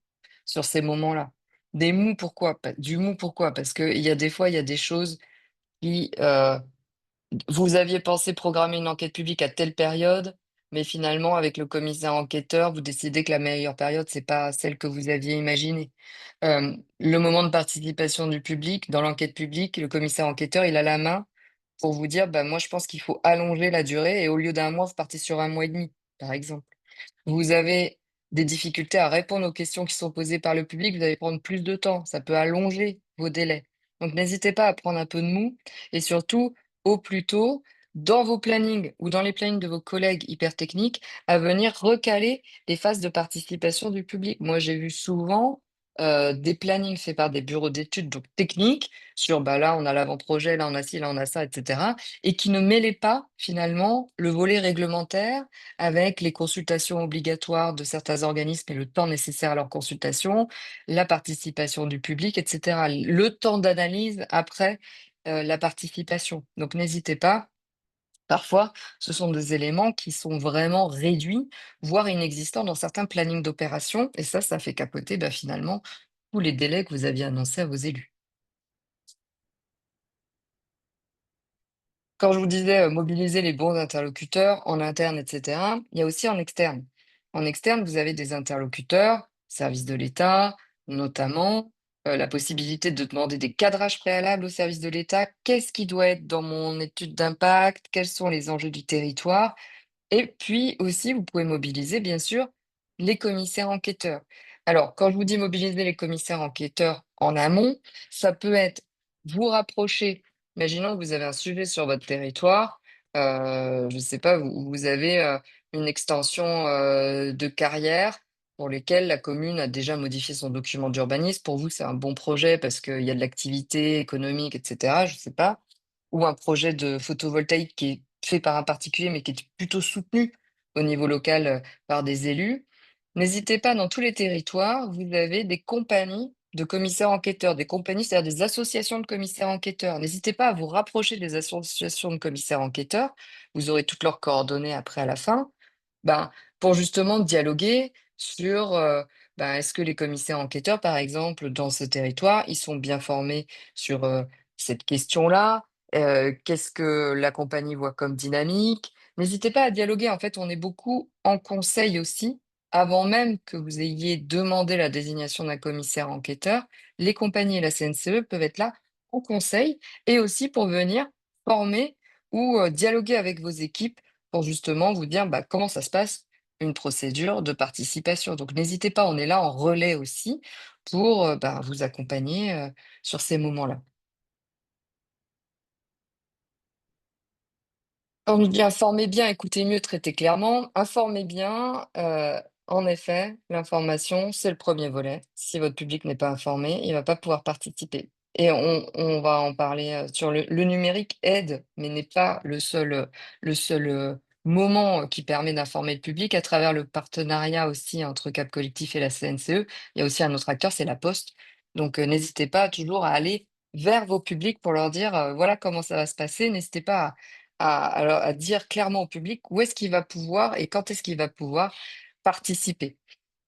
S2: sur ces moments-là. Des mous pourquoi? Du mou pourquoi? Parce qu'il y a des fois, il y a des choses qui, vous aviez pensé programmer une enquête publique à telle période, mais finalement, avec le commissaire enquêteur, vous décidez que la meilleure période, c'est pas celle que vous aviez imaginée. Le moment de participation du public, dans l'enquête publique, le commissaire enquêteur, il a la main pour vous dire: «Bah, moi, je pense qu'il faut allonger la durée et au lieu d'un mois, vous partez sur un mois et demi», par exemple. Vous avez des difficultés à répondre aux questions qui sont posées par le public, vous allez prendre plus de temps, ça peut allonger vos délais. Donc n'hésitez pas à prendre un peu de mou et surtout, au plus tôt, dans vos plannings ou dans les plannings de vos collègues hyper techniques, à venir recaler les phases de participation du public. Moi, j'ai vu souvent des plannings faits par des bureaux d'études, donc techniques, sur bah, là, on a l'avant-projet, là, on a ci, là, on a ça, etc. Et qui ne mêlaient pas finalement le volet réglementaire avec les consultations obligatoires de certains organismes et le temps nécessaire à leur consultation, la participation du public, etc. Le temps d'analyse après la participation. Donc n'hésitez pas. Parfois, ce sont des éléments qui sont vraiment réduits, voire inexistants dans certains plannings d'opération, et ça fait capoter bah, finalement tous les délais que vous aviez annoncés à vos élus. Quand je vous disais mobiliser les bons interlocuteurs en interne, etc., il y a aussi en externe. En externe, vous avez des interlocuteurs, services de l'État, notamment la possibilité de demander des cadrages préalables au service de l'État. Qu'est-ce qui doit être dans mon étude d'impact? Quels sont les enjeux du territoire? Et puis aussi, vous pouvez mobiliser, bien sûr, les commissaires enquêteurs. Alors, quand je vous dis mobiliser les commissaires enquêteurs en amont, ça peut être vous rapprocher. Imaginons que vous avez un sujet sur votre territoire, je ne sais pas, vous avez une extension de carrière pour lesquelles la commune a déjà modifié son document d'urbanisme. Pour vous, c'est un bon projet parce qu'il y a de l'activité économique, etc. Je ne sais pas. Ou un projet de photovoltaïque qui est fait par un particulier, mais qui est plutôt soutenu au niveau local, par des élus. N'hésitez pas, dans tous les territoires, vous avez des compagnies de commissaires enquêteurs, des compagnies, c'est-à-dire des associations de commissaires enquêteurs. N'hésitez pas à vous rapprocher des associations de commissaires enquêteurs. Vous aurez toutes leurs coordonnées après à la fin. Ben, pour justement dialoguer sur ben, est-ce que les commissaires enquêteurs, par exemple, dans ce territoire, ils sont bien formés sur cette question-là? Qu'est-ce que la compagnie voit comme dynamique? N'hésitez pas à dialoguer. En fait, on est beaucoup en conseil aussi. Avant même que vous ayez demandé la désignation d'un commissaire enquêteur, les compagnies et la CNCE peuvent être là en conseil et aussi pour venir former ou dialoguer avec vos équipes pour justement vous dire bah, comment ça se passe une procédure de participation. Donc n'hésitez pas, on est là en relais aussi pour bah, vous accompagner sur ces moments-là. Quand je dis informer bien, écoutez mieux, traitez clairement. Informer bien, en effet, l'information, c'est le premier volet. Si votre public n'est pas informé, il va pas pouvoir participer. Et on va en parler sur le numérique aide, mais n'est pas le seul moment qui permet d'informer le public. À travers le partenariat aussi entre Cap Collectif et la CNCE, il y a aussi un autre acteur, c'est la Poste. Donc n'hésitez pas toujours à aller vers vos publics pour leur dire voilà comment ça va se passer. N'hésitez pas à dire clairement au public où est-ce qu'il va pouvoir et quand est-ce qu'il va pouvoir participer.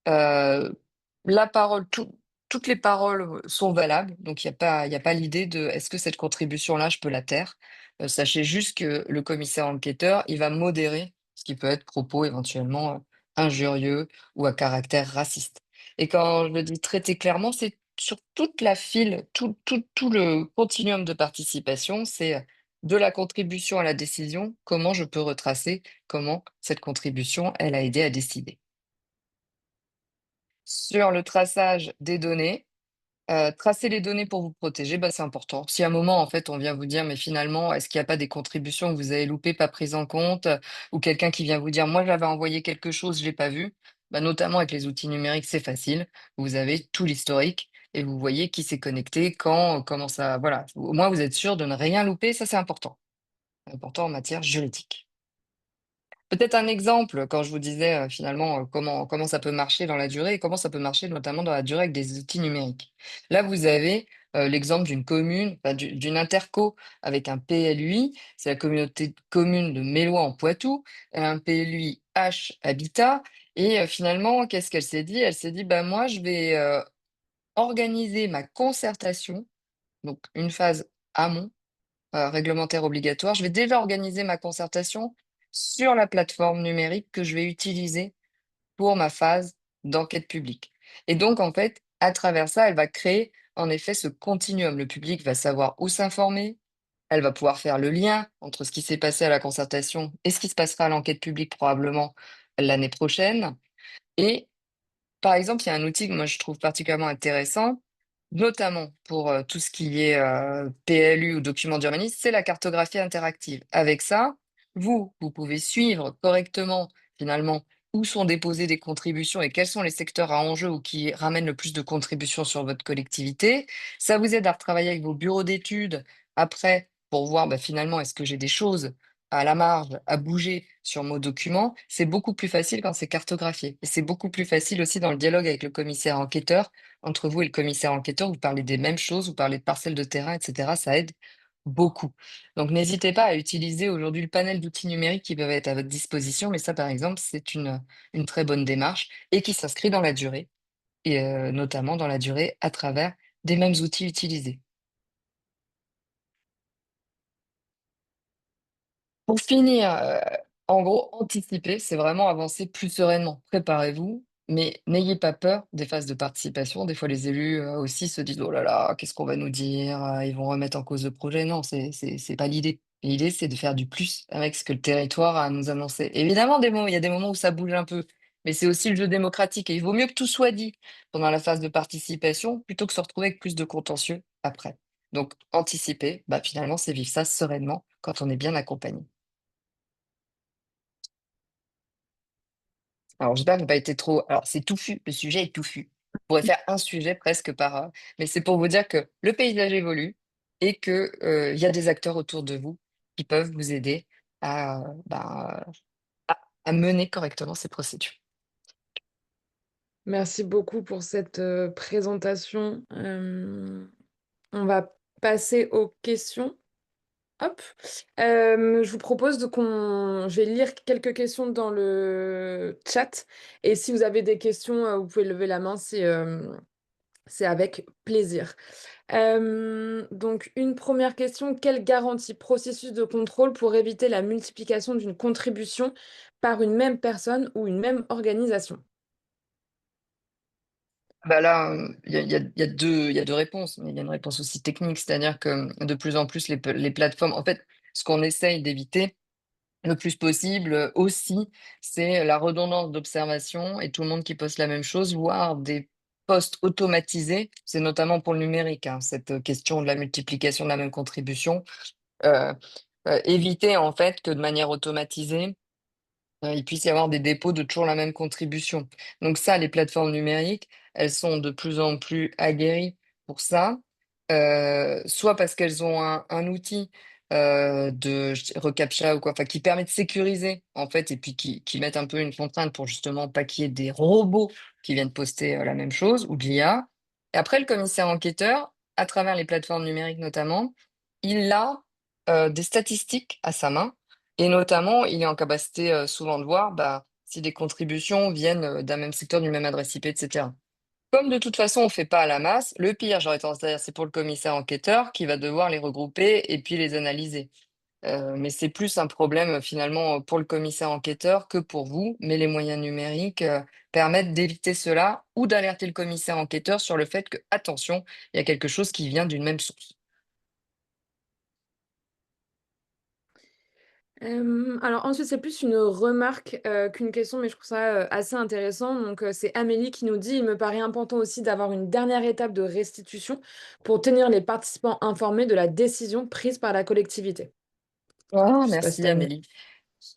S2: Heu, la parole, toutes les paroles, sont valables, donc il y a pas l'idée de: «Est-ce que cette contribution-là, je peux la taire?» Sachez juste que le commissaire enquêteur, il va modérer ce qui peut être propos éventuellement, injurieux ou à caractère raciste. Et quand je le dis traiter clairement, c'est sur toute la file, tout le continuum de participation, c'est, de la contribution à la décision, comment je peux retracer comment cette contribution, elle a aidé à décider. Sur le traçage des données, tracer les données pour vous protéger, bah, c'est important. Si à un moment, en fait, on vient vous dire: «Mais finalement, est-ce qu'il n'y a pas des contributions que vous avez loupées, pas prises en compte?» ou quelqu'un qui vient vous dire: «Moi, j'avais envoyé quelque chose, je l'ai pas vu». Bah, notamment avec les outils numériques, c'est facile. Vous avez tout l'historique et vous voyez qui s'est connecté, quand, comment ça voilà. Au moins, vous êtes sûr de ne rien louper, ça, c'est important. Important en matière juridique. Peut-être un exemple, quand je vous disais, finalement, comment ça peut marcher dans la durée et comment ça peut marcher notamment dans la durée avec des outils numériques. Là, vous avez, l'exemple d'une commune, enfin d'une interco avec un PLUI, c'est la communauté de communes de Mélois en Poitou. Elle a un PLUI H Habitat et finalement, qu'est-ce qu'elle s'est dit? Elle s'est dit: «Bah, moi, je vais, organiser ma concertation», donc une phase amont réglementaire obligatoire. Je vais déjà organiser ma concertation sur la plateforme numérique que je vais utiliser pour ma phase d'enquête publique. Et donc, en fait, à travers ça, elle va créer en effet ce continuum. Le public va savoir où s'informer, elle va pouvoir faire le lien entre ce qui s'est passé à la concertation et ce qui se passera à l'enquête publique probablement l'année prochaine. Et par exemple, il y a un outil que moi je trouve particulièrement intéressant, notamment pour, tout ce qui est, PLU ou document d'urbanisme, c'est la cartographie interactive. Avec ça, vous pouvez suivre correctement, finalement, où sont déposées des contributions et quels sont les secteurs à enjeu ou qui ramènent le plus de contributions sur votre collectivité. Ça vous aide à retravailler avec vos bureaux d'études après pour voir bah, finalement est-ce que j'ai des choses à la marge, à bouger sur mon document. C'est beaucoup plus facile quand c'est cartographié. Et c'est beaucoup plus facile aussi dans le dialogue avec le commissaire enquêteur. Entre vous et le commissaire enquêteur, vous parlez des mêmes choses, vous parlez de parcelles de terrain, etc. Ça aide beaucoup. Donc n'hésitez pas à utiliser aujourd'hui le panel d'outils numériques qui peuvent être à votre disposition, mais ça, par exemple, c'est une très bonne démarche et qui s'inscrit dans la durée, et notamment dans la durée à travers des mêmes outils utilisés. Pour finir, en gros, anticiper, c'est vraiment avancer plus sereinement. Préparez-vous, mais n'ayez pas peur des phases de participation. Des fois, les élus aussi se disent: «Oh là là, qu'est-ce qu'on va nous dire? Ils vont remettre en cause le projet». Non, c'est pas l'idée. L'idée, c'est de faire du plus avec ce que le territoire a à nous annoncer. Évidemment, il y a des moments où ça bouge un peu, mais c'est aussi le jeu démocratique et il vaut mieux que tout soit dit pendant la phase de participation plutôt que se retrouver avec plus de contentieux après. Donc anticiper, bah, finalement, c'est vivre ça sereinement quand on est bien accompagné. Alors, j'espère que j'ai pas été trop alors c'est touffu, le sujet est touffu. On pourrait faire un sujet presque par, mais c'est pour vous dire que le paysage évolue et que, il y a des acteurs autour de vous qui peuvent vous aider à, ben, à mener correctement ces procédures.
S1: Merci beaucoup pour cette présentation. On va passer aux questions. Hop. Je vous propose je vais lire quelques questions dans le chat. Et si vous avez des questions, vous pouvez lever la main, c'est avec plaisir. Donc, une première question, quelle garantie processus de contrôle pour éviter la multiplication d'une contribution par une même personne ou une même organisation?
S2: Bah là, il y a 2 réponses, mais il y a une réponse aussi technique. C'est-à-dire que, de plus en plus les plateformes en fait, ce qu'on essaye d'éviter le plus possible, aussi, c'est la redondance d'observation et tout le monde qui poste la même chose, voire des posts automatisés. C'est notamment pour le numérique, hein, cette, question de la multiplication de la même contribution. Heu éviter en fait que de manière automatisée, il puisse y avoir des dépôts de toujours la même contribution. Donc ça, les plateformes numériques, elles sont de plus en plus aguerries pour ça, soit parce qu'elles ont un outil, de reCAPTCHA ou quoi, enfin qui permet de sécuriser en fait et puis qui mettent un peu une contrainte pour justement pas qu'il y ait des robots qui viennent poster, la même chose ou de l'IA. Et après le commissaire enquêteur, à travers les plateformes numériques notamment, il a, des statistiques à sa main et notamment, il est en capacité, souvent de voir, bah, si des contributions viennent, d'un même secteur, d'une même adresse IP, et cetera. Comme de toute façon, on fait pas à la masse, le pire, j'aurais tendance à dire, c'est pour le commissaire enquêteur qui va devoir les regrouper et puis les analyser. Mais c'est plus un problème, finalement, pour le commissaire enquêteur que pour vous. Mais les moyens numériques, permettent d'éviter cela ou d'alerter le commissaire enquêteur sur le fait que, attention, il y a quelque chose qui vient d'une même source.
S1: Alors ensuite, c'est plus une remarque, qu'une question, mais je trouve ça, assez intéressant. Donc, c'est Amélie qui nous dit: «Il me paraît important aussi d'avoir une dernière étape de restitution pour tenir les participants informés de la décision prise par la collectivité».
S2: Ah
S1: Je sais pas si
S2: merci
S1: tu as une
S2: Amélie.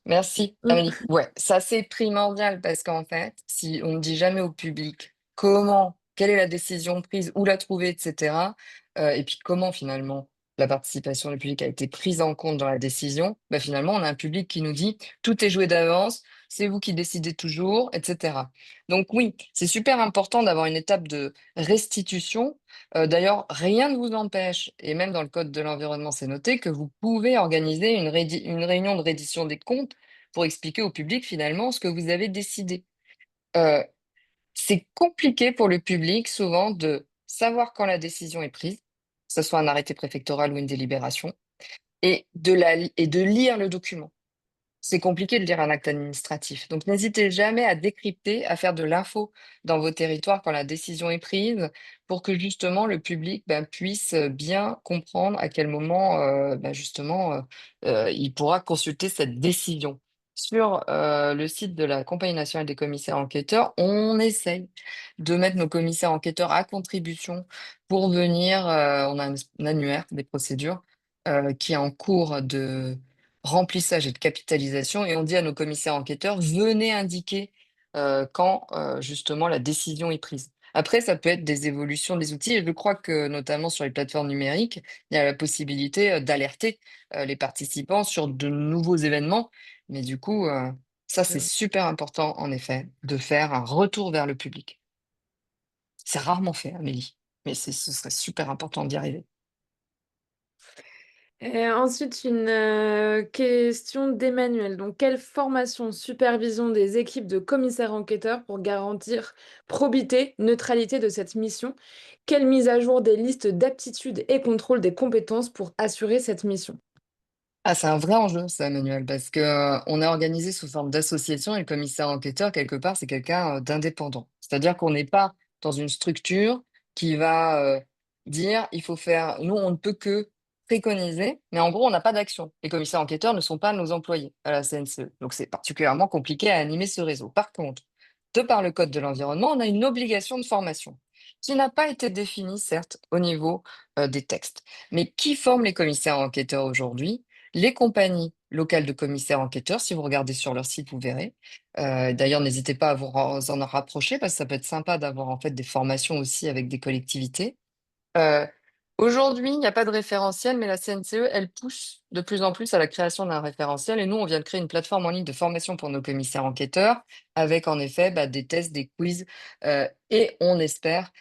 S2: Merci, Amélie. Ouais, ça c'est primordial parce qu'en fait, si on ne dit jamais au public comment, quelle est la décision prise, où la trouver, et cetera, et puis comment finalement la participation du public a été prise en compte dans la décision, bah, finalement, on a un public qui nous dit: «Tout est joué d'avance, c'est vous qui décidez toujours», et cetera. Donc oui, c'est super important d'avoir une étape de restitution. D'ailleurs, rien ne vous empêche, et même dans le code de l'environnement, c'est noté, que vous pouvez organiser une réunion de reddition des comptes pour expliquer au public finalement ce que vous avez décidé. Heu, c'est compliqué pour le public souvent de savoir quand la décision est prise, que ce soit un arrêté préfectoral ou une délibération, et de lire le document. C'est compliqué de lire un acte administratif. Donc n'hésitez jamais à décrypter, à faire de l'info dans vos territoires quand la décision est prise, pour que justement le public, ben, puisse, bien comprendre à quel moment, bah, justement, il pourra consulter cette décision. Sur, le site de la Compagnie nationale des commissaires enquêteurs, on essaye de mettre nos commissaires enquêteurs à contribution pour venir, on a un annuaire des procédures, qui est en cours de remplissage et de capitalisation et on dit à nos commissaires enquêteurs: «Venez indiquer, quand justement la décision est prise. Après, ça peut être des évolutions des outils. Et je crois que notamment sur les plateformes numériques, il y a la possibilité d'alerter les participants sur de nouveaux événements. Mais du coup, ça, c'est super important, en effet, de faire un retour vers le public. C'est rarement fait, Amélie, mais ce serait super important d'y arriver.
S1: Et ensuite, une question d'Emmanuel. Donc, quelle formation, supervision des équipes de commissaires enquêteurs pour garantir probité, neutralité de cette mission? Quelle mise à jour des listes d'aptitudes et contrôle des compétences pour assurer cette mission?
S2: Ah, c'est un vrai enjeu, ça, Emmanuel, parce que on est organisé sous forme d'association et le commissaire enquêteur, quelque part, c'est quelqu'un d'indépendant. C'est-à-dire qu'on n'est pas dans une structure qui va dire il faut faire. Nous, on ne peut que préconiser, mais en gros, on n'a pas d'action. Les commissaires enquêteurs ne sont pas nos employés à la CNCE. Donc, c'est particulièrement compliqué à animer ce réseau. Par contre, de par le Code de l'environnement, on a une obligation de formation qui n'a pas été définie, certes, au niveau des textes. Mais qui forme les commissaires enquêteurs aujourd'hui? Les compagnies locales de commissaires enquêteurs, si vous regardez sur leur site, vous verrez. D'ailleurs, n'hésitez pas à vous en rapprocher parce que ça peut être sympa d'avoir en fait des formations aussi avec des collectivités. Euh, Aujourd'hui, il n'y a pas de référentiel, mais la CNCE, elle pousse de plus en plus à la création d'un référentiel. Et nous, on vient de créer une plateforme en ligne de formation pour nos commissaires enquêteurs, avec en effet des tests, des quiz, et on espère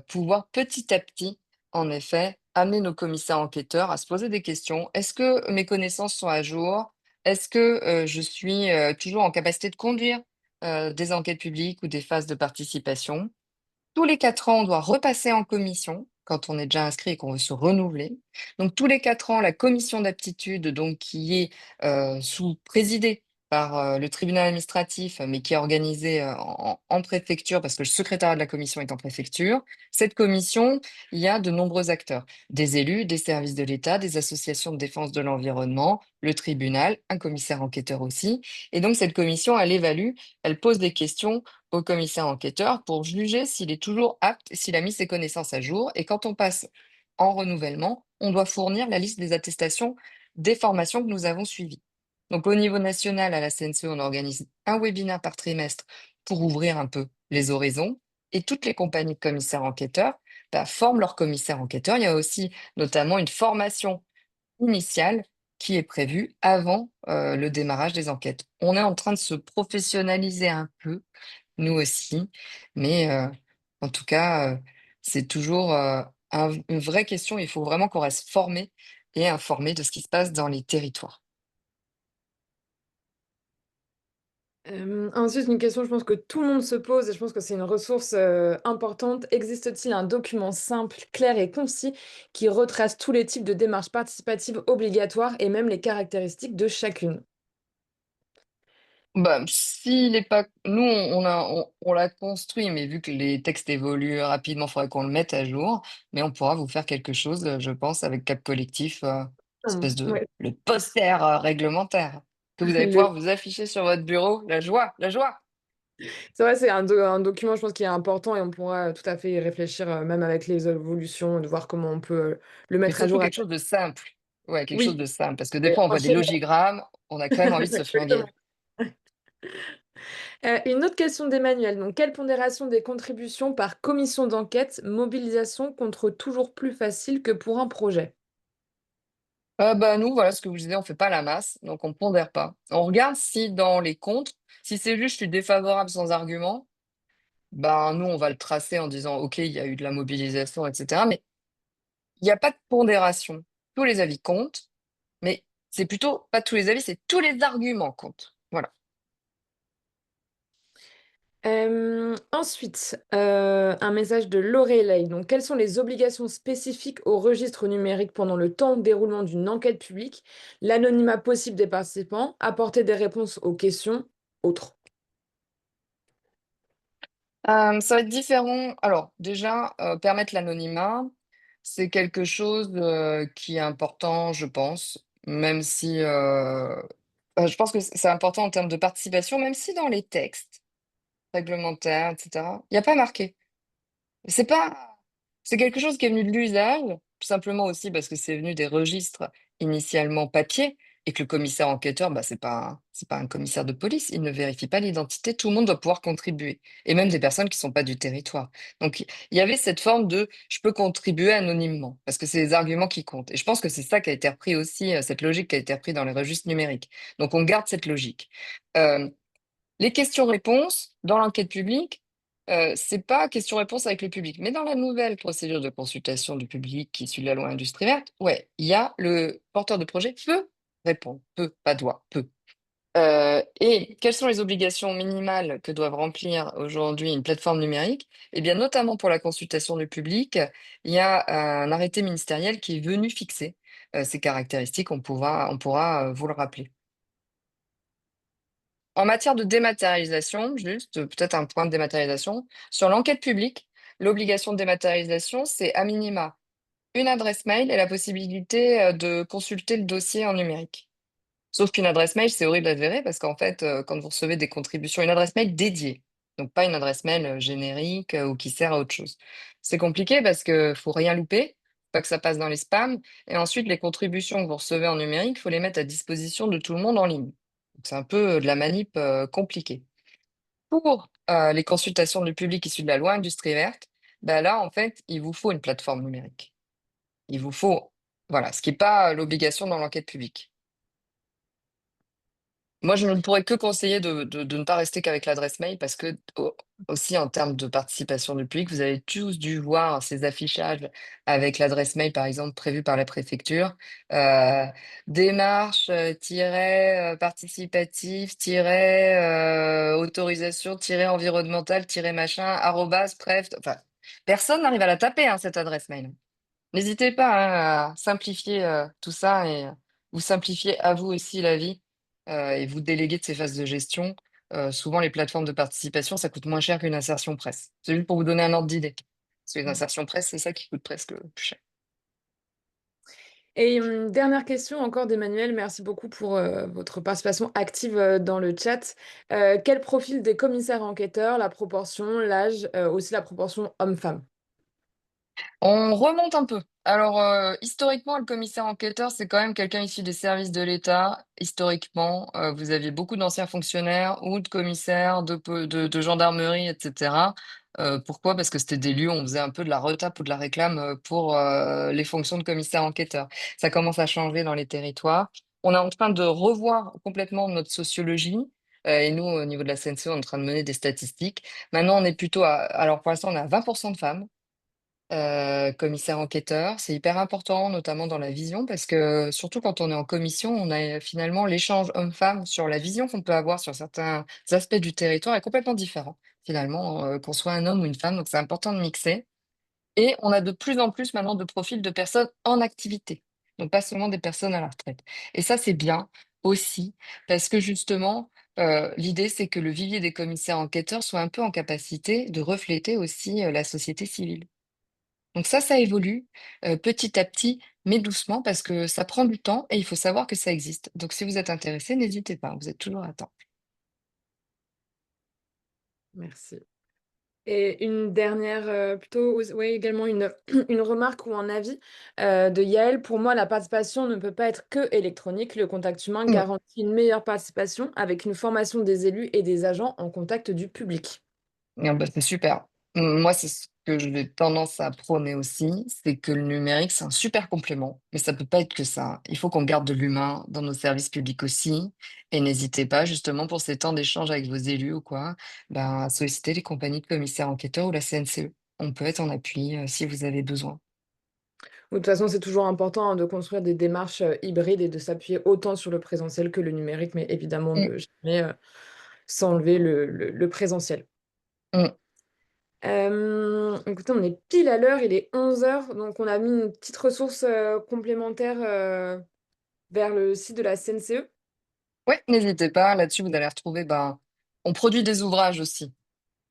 S2: pouvoir petit à petit, en effet, amener nos commissaires enquêteurs à se poser des questions. Est-ce que mes connaissances sont à jour? Est-ce que je suis toujours en capacité de conduire des enquêtes publiques ou des phases de participation? Tous les 4 ans, on doit repasser en commission quand on est déjà inscrit et qu'on veut se renouveler. Donc tous les 4 ans, la commission d'aptitude, donc qui est présidée par le tribunal administratif, mais qui est organisée en préfecture, parce que le secrétariat de la commission est en préfecture. Cette commission, il y a de nombreux acteurs, des élus, des services de l'État, des associations de défense de l'environnement, le tribunal, un commissaire enquêteur aussi. Et donc cette commission, elle évalue, elle pose des questions au commissaire enquêteur pour juger s'il est toujours apte, s'il a mis ses connaissances à jour. Et quand on passe en renouvellement, on doit fournir la liste des attestations des formations que nous avons suivies. Donc au niveau national, à la CNCE, on organise un webinaire par trimestre pour ouvrir un peu les horizons. Et toutes les compagnies de commissaires enquêteurs forment leurs commissaires enquêteurs. Il y a aussi notamment une formation initiale qui est prévue avant le démarrage des enquêtes. On est en train de se professionnaliser un peu nous aussi. Mais en tout cas, c'est toujours une vraie question. Il faut vraiment qu'on reste formé et informé de ce qui se passe dans les territoires.
S1: Ensuite, une question, je pense que tout le monde se pose et je pense que c'est une ressource importante. Existe-t-il un document simple, clair et concis qui retrace tous les types de démarches participatives obligatoires et même les caractéristiques de chacune?
S2: Bah, s'il est pas, nous on l'a construit, mais vu que les textes évoluent rapidement, il faudrait qu'on le mette à jour. Mais on pourra vous faire quelque chose, je pense, avec Cap Collectif, espèce de
S1: Ouais.
S2: le poster réglementaire que vous allez
S1: Le-
S2: pouvoir vous afficher sur votre bureau. La joie, la joie.
S1: C'est vrai, c'est un document, je pense, qui est important et on pourra tout à fait y réfléchir, même avec les évolutions, de voir comment on peut le
S2: Mais
S1: mettre à
S2: surtout
S1: jour.
S2: quelque chose de simple. Ouais, quelque chose
S1: Oui,
S2: de simple. Parce que des
S1: et
S2: fois, on voit des
S1: enchaîner.
S2: logigrammes, on a quand même envie de se flinguer.
S1: Exactement. Une autre question d'Emmanuel. Donc, quelle pondération des contributions par commission d'enquête, mobilisation contre toujours plus facile que pour un projet?
S2: Bah, nous, voilà ce que vous disiez, on fait pas la masse, donc on pondère pas. On regarde si dans les contre, si c'est juste je suis défavorable sans argument, ben nous, on va le tracer en disant, OK, il y a eu de la mobilisation, etc. Mais il n'y a pas de pondération. Tous les avis comptent, mais c'est plutôt pas tous les avis, c'est tous les arguments comptent. Voilà.
S1: Ensuite, un message de Lorelei. Donc, quelles sont les obligations spécifiques au registre numérique pendant le temps de déroulement d'une enquête publique, l'anonymat possible des participants, apporter des réponses aux questions, autres?
S2: Ça va être différent. Alors, déjà, permettre l'anonymat, c'est quelque chose qui est important, je pense, même si je pense que c'est important en termes de participation, même si dans les textes réglementaires, etc., il n'y a pas marqué. C'est pas, c'est quelque chose qui est venu de l'usage, tout simplement aussi parce que c'est venu des registres initialement papier. et que le commissaire enquêteur, bah, c'est pas un commissaire de police, il ne vérifie pas l'identité, tout le monde doit pouvoir contribuer, et même des personnes qui ne sont pas du territoire. Donc, il y avait cette forme de je peux contribuer anonymement, parce que c'est les arguments qui comptent. Et je pense que c'est ça qui a été repris aussi, cette logique qui a été reprise dans les registres numériques. Donc, on garde cette logique. Euh, les questions-réponses dans l'enquête publique, c'est pas question-réponse avec le public. Mais dans la nouvelle procédure de consultation du public qui suit la loi Industrie verte, ouais, il y a le porteur de projet peut répondre, peut, pas doit, peut. Et quelles sont les obligations minimales que doivent remplir aujourd'hui une plateforme numérique? Eh bien, notamment pour la consultation du public, il y a un arrêté ministériel qui est venu fixer ces caractéristiques. On pourra vous le rappeler. En matière de dématérialisation, juste peut-être un point de dématérialisation, sur l'enquête publique, l'obligation de dématérialisation, c'est à minima une adresse mail et la possibilité de consulter le dossier en numérique. Sauf qu'une adresse mail, c'est horrible à gérer parce qu'en fait, quand vous recevez des contributions, une adresse mail dédiée, donc pas une adresse mail générique ou qui sert à autre chose. C'est compliqué parce que faut rien louper, pas que ça passe dans les spams. Et ensuite, les contributions que vous recevez en numérique, il faut les mettre à disposition de tout le monde en ligne. Donc, c'est un peu de la manip compliquée. Pour les consultations du public issues de la loi Industrie verte, bah là, en fait, il vous faut une plateforme numérique. Il vous faut, voilà, ce qui n'est pas l'obligation dans l'enquête publique. Moi, je ne pourrais que conseiller de ne pas rester qu'avec l'adresse mail parce que aussi en termes de participation du public, vous avez tous dû voir ces affichages avec l'adresse mail, par exemple, prévue par la préfecture. Euh, démarche, participatif, autorisation, environnementale, machin, arrobas, bref. Enfin, personne n'arrive à la taper, hein, cette adresse mail. N'hésitez pas, hein, à simplifier tout ça et vous simplifiez à vous aussi la vie et vous déléguer de ces phases de gestion. Souvent, les plateformes de participation, ça coûte moins cher qu'une insertion presse. C'est juste pour vous donner un ordre d'idée. Parce que les insertions presse, c'est ça qui coûte presque le plus cher.
S1: Et dernière question encore d'Emmanuel, merci beaucoup pour votre participation active dans le chat. Quel profil des commissaires enquêteurs, la proportion, l'âge, aussi la proportion homme-femme?
S2: On remonte un peu. Alors, historiquement, le commissaire enquêteur, c'est quand même quelqu'un issu des services de l'État. Historiquement, vous aviez beaucoup d'anciens fonctionnaires ou de commissaires, de gendarmerie, etc. Pourquoi? Parce que c'était des lieux où on faisait un peu de la retape ou de la réclame pour les fonctions de commissaire enquêteur. Ça commence à changer dans les territoires. On est en train de revoir complètement notre sociologie. Et nous, au niveau de la CNCE, on est en train de mener des statistiques. Maintenant, on est plutôt à... Alors, pour l'instant, on est à 20% de femmes commissaire enquêteur. C'est hyper important, notamment dans la vision, parce que surtout quand on est en commission, on a finalement l'échange homme-femme sur la vision qu'on peut avoir sur certains aspects du territoire est complètement différent, finalement, qu'on soit un homme ou une femme. Donc c'est important de mixer. Et on a de plus en plus maintenant de profils de personnes en activité, donc pas seulement des personnes à la retraite. Et ça, c'est bien aussi, parce que justement, l'idée, c'est que le vivier des commissaires enquêteurs soit un peu en capacité de refléter aussi la société civile. Donc ça évolue petit à petit, mais doucement, parce que ça prend du temps et il faut savoir que ça existe. Donc si vous êtes intéressé, n'hésitez pas, vous êtes toujours à temps.
S1: Merci. Et une dernière, plutôt, oui, également une, une remarque ou un avis de Yael. Pour moi, la participation ne peut pas être que électronique. Le contact humain
S2: Mm.
S1: garantit une meilleure participation avec une formation des élus et des agents en contact du public.
S2: Ah bah, c'est super. Moi, c'est ce que j'ai tendance à prôner aussi, c'est que le numérique, c'est un super complément, mais ça peut pas être que ça. Il faut qu'on garde de l'humain dans nos services publics aussi. Et n'hésitez pas, justement, pour ces temps d'échange avec vos élus ou quoi, ben, à solliciter les compagnies de commissaires enquêteurs ou la CNCE. On peut être en appui si vous avez besoin.
S1: De toute façon, c'est toujours important, hein, de construire des démarches hybrides et de s'appuyer autant sur le présentiel que le numérique, mais évidemment
S2: Mm,
S1: de jamais s'enlever le présentiel.
S2: mm.
S1: Écoutez, on est pile à l'heure, il est 11 heures, donc on a mis une petite ressource complémentaire vers le site de la CNCE.
S2: Ouais, n'hésitez pas. Là-dessus, vous allez retrouver, ben, on produit des ouvrages aussi.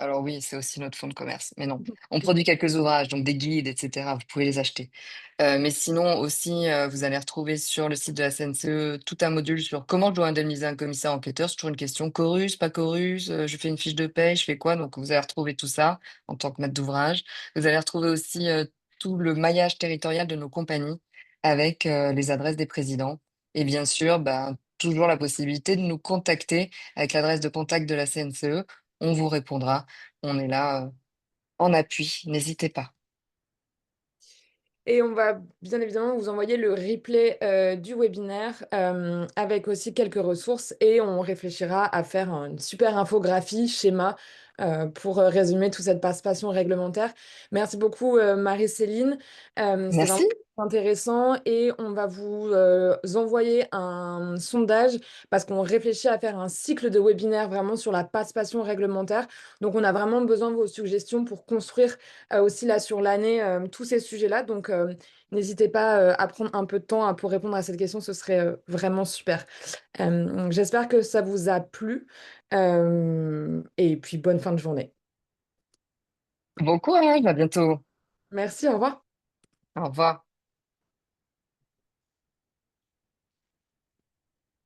S2: Alors oui, c'est aussi notre fonds de commerce, mais non. On produit quelques ouvrages, donc des guides, etc. Vous pouvez les acheter. Mais sinon aussi, vous allez retrouver sur le site de la CNCE tout un module sur comment je dois indemniser un commissaire enquêteur. C'est toujours une question. Chorus, pas chorus, je fais une fiche de paie, je fais quoi? Donc vous allez retrouver tout ça en tant que maître d'ouvrage. Vous allez retrouver aussi tout le maillage territorial de nos compagnies avec les adresses des présidents. Et bien sûr, ben, toujours la possibilité de nous contacter avec l'adresse de contact de la CNCE. On vous répondra. On est là, en appui. N'hésitez pas.
S1: Et on va bien évidemment vous envoyer le replay du webinaire avec aussi quelques ressources et on réfléchira à faire une super infographie, schéma pour résumer toute cette participation réglementaire. Merci beaucoup Marie-Céline. C'était vraiment
S2: Merci.
S1: intéressant et on va vous envoyer un sondage parce qu'on réfléchit à faire un cycle de webinaire vraiment sur la participation réglementaire. Donc on a vraiment besoin de vos suggestions pour construire aussi là sur l'année, tous ces sujets-là. Donc, n'hésitez pas à prendre un peu de temps pour répondre à cette question, ce serait vraiment super. Donc, j'espère que ça vous a plu et puis bonne fin de journée.
S2: Bon courage, à bientôt.
S1: Merci, au revoir.
S2: Au revoir.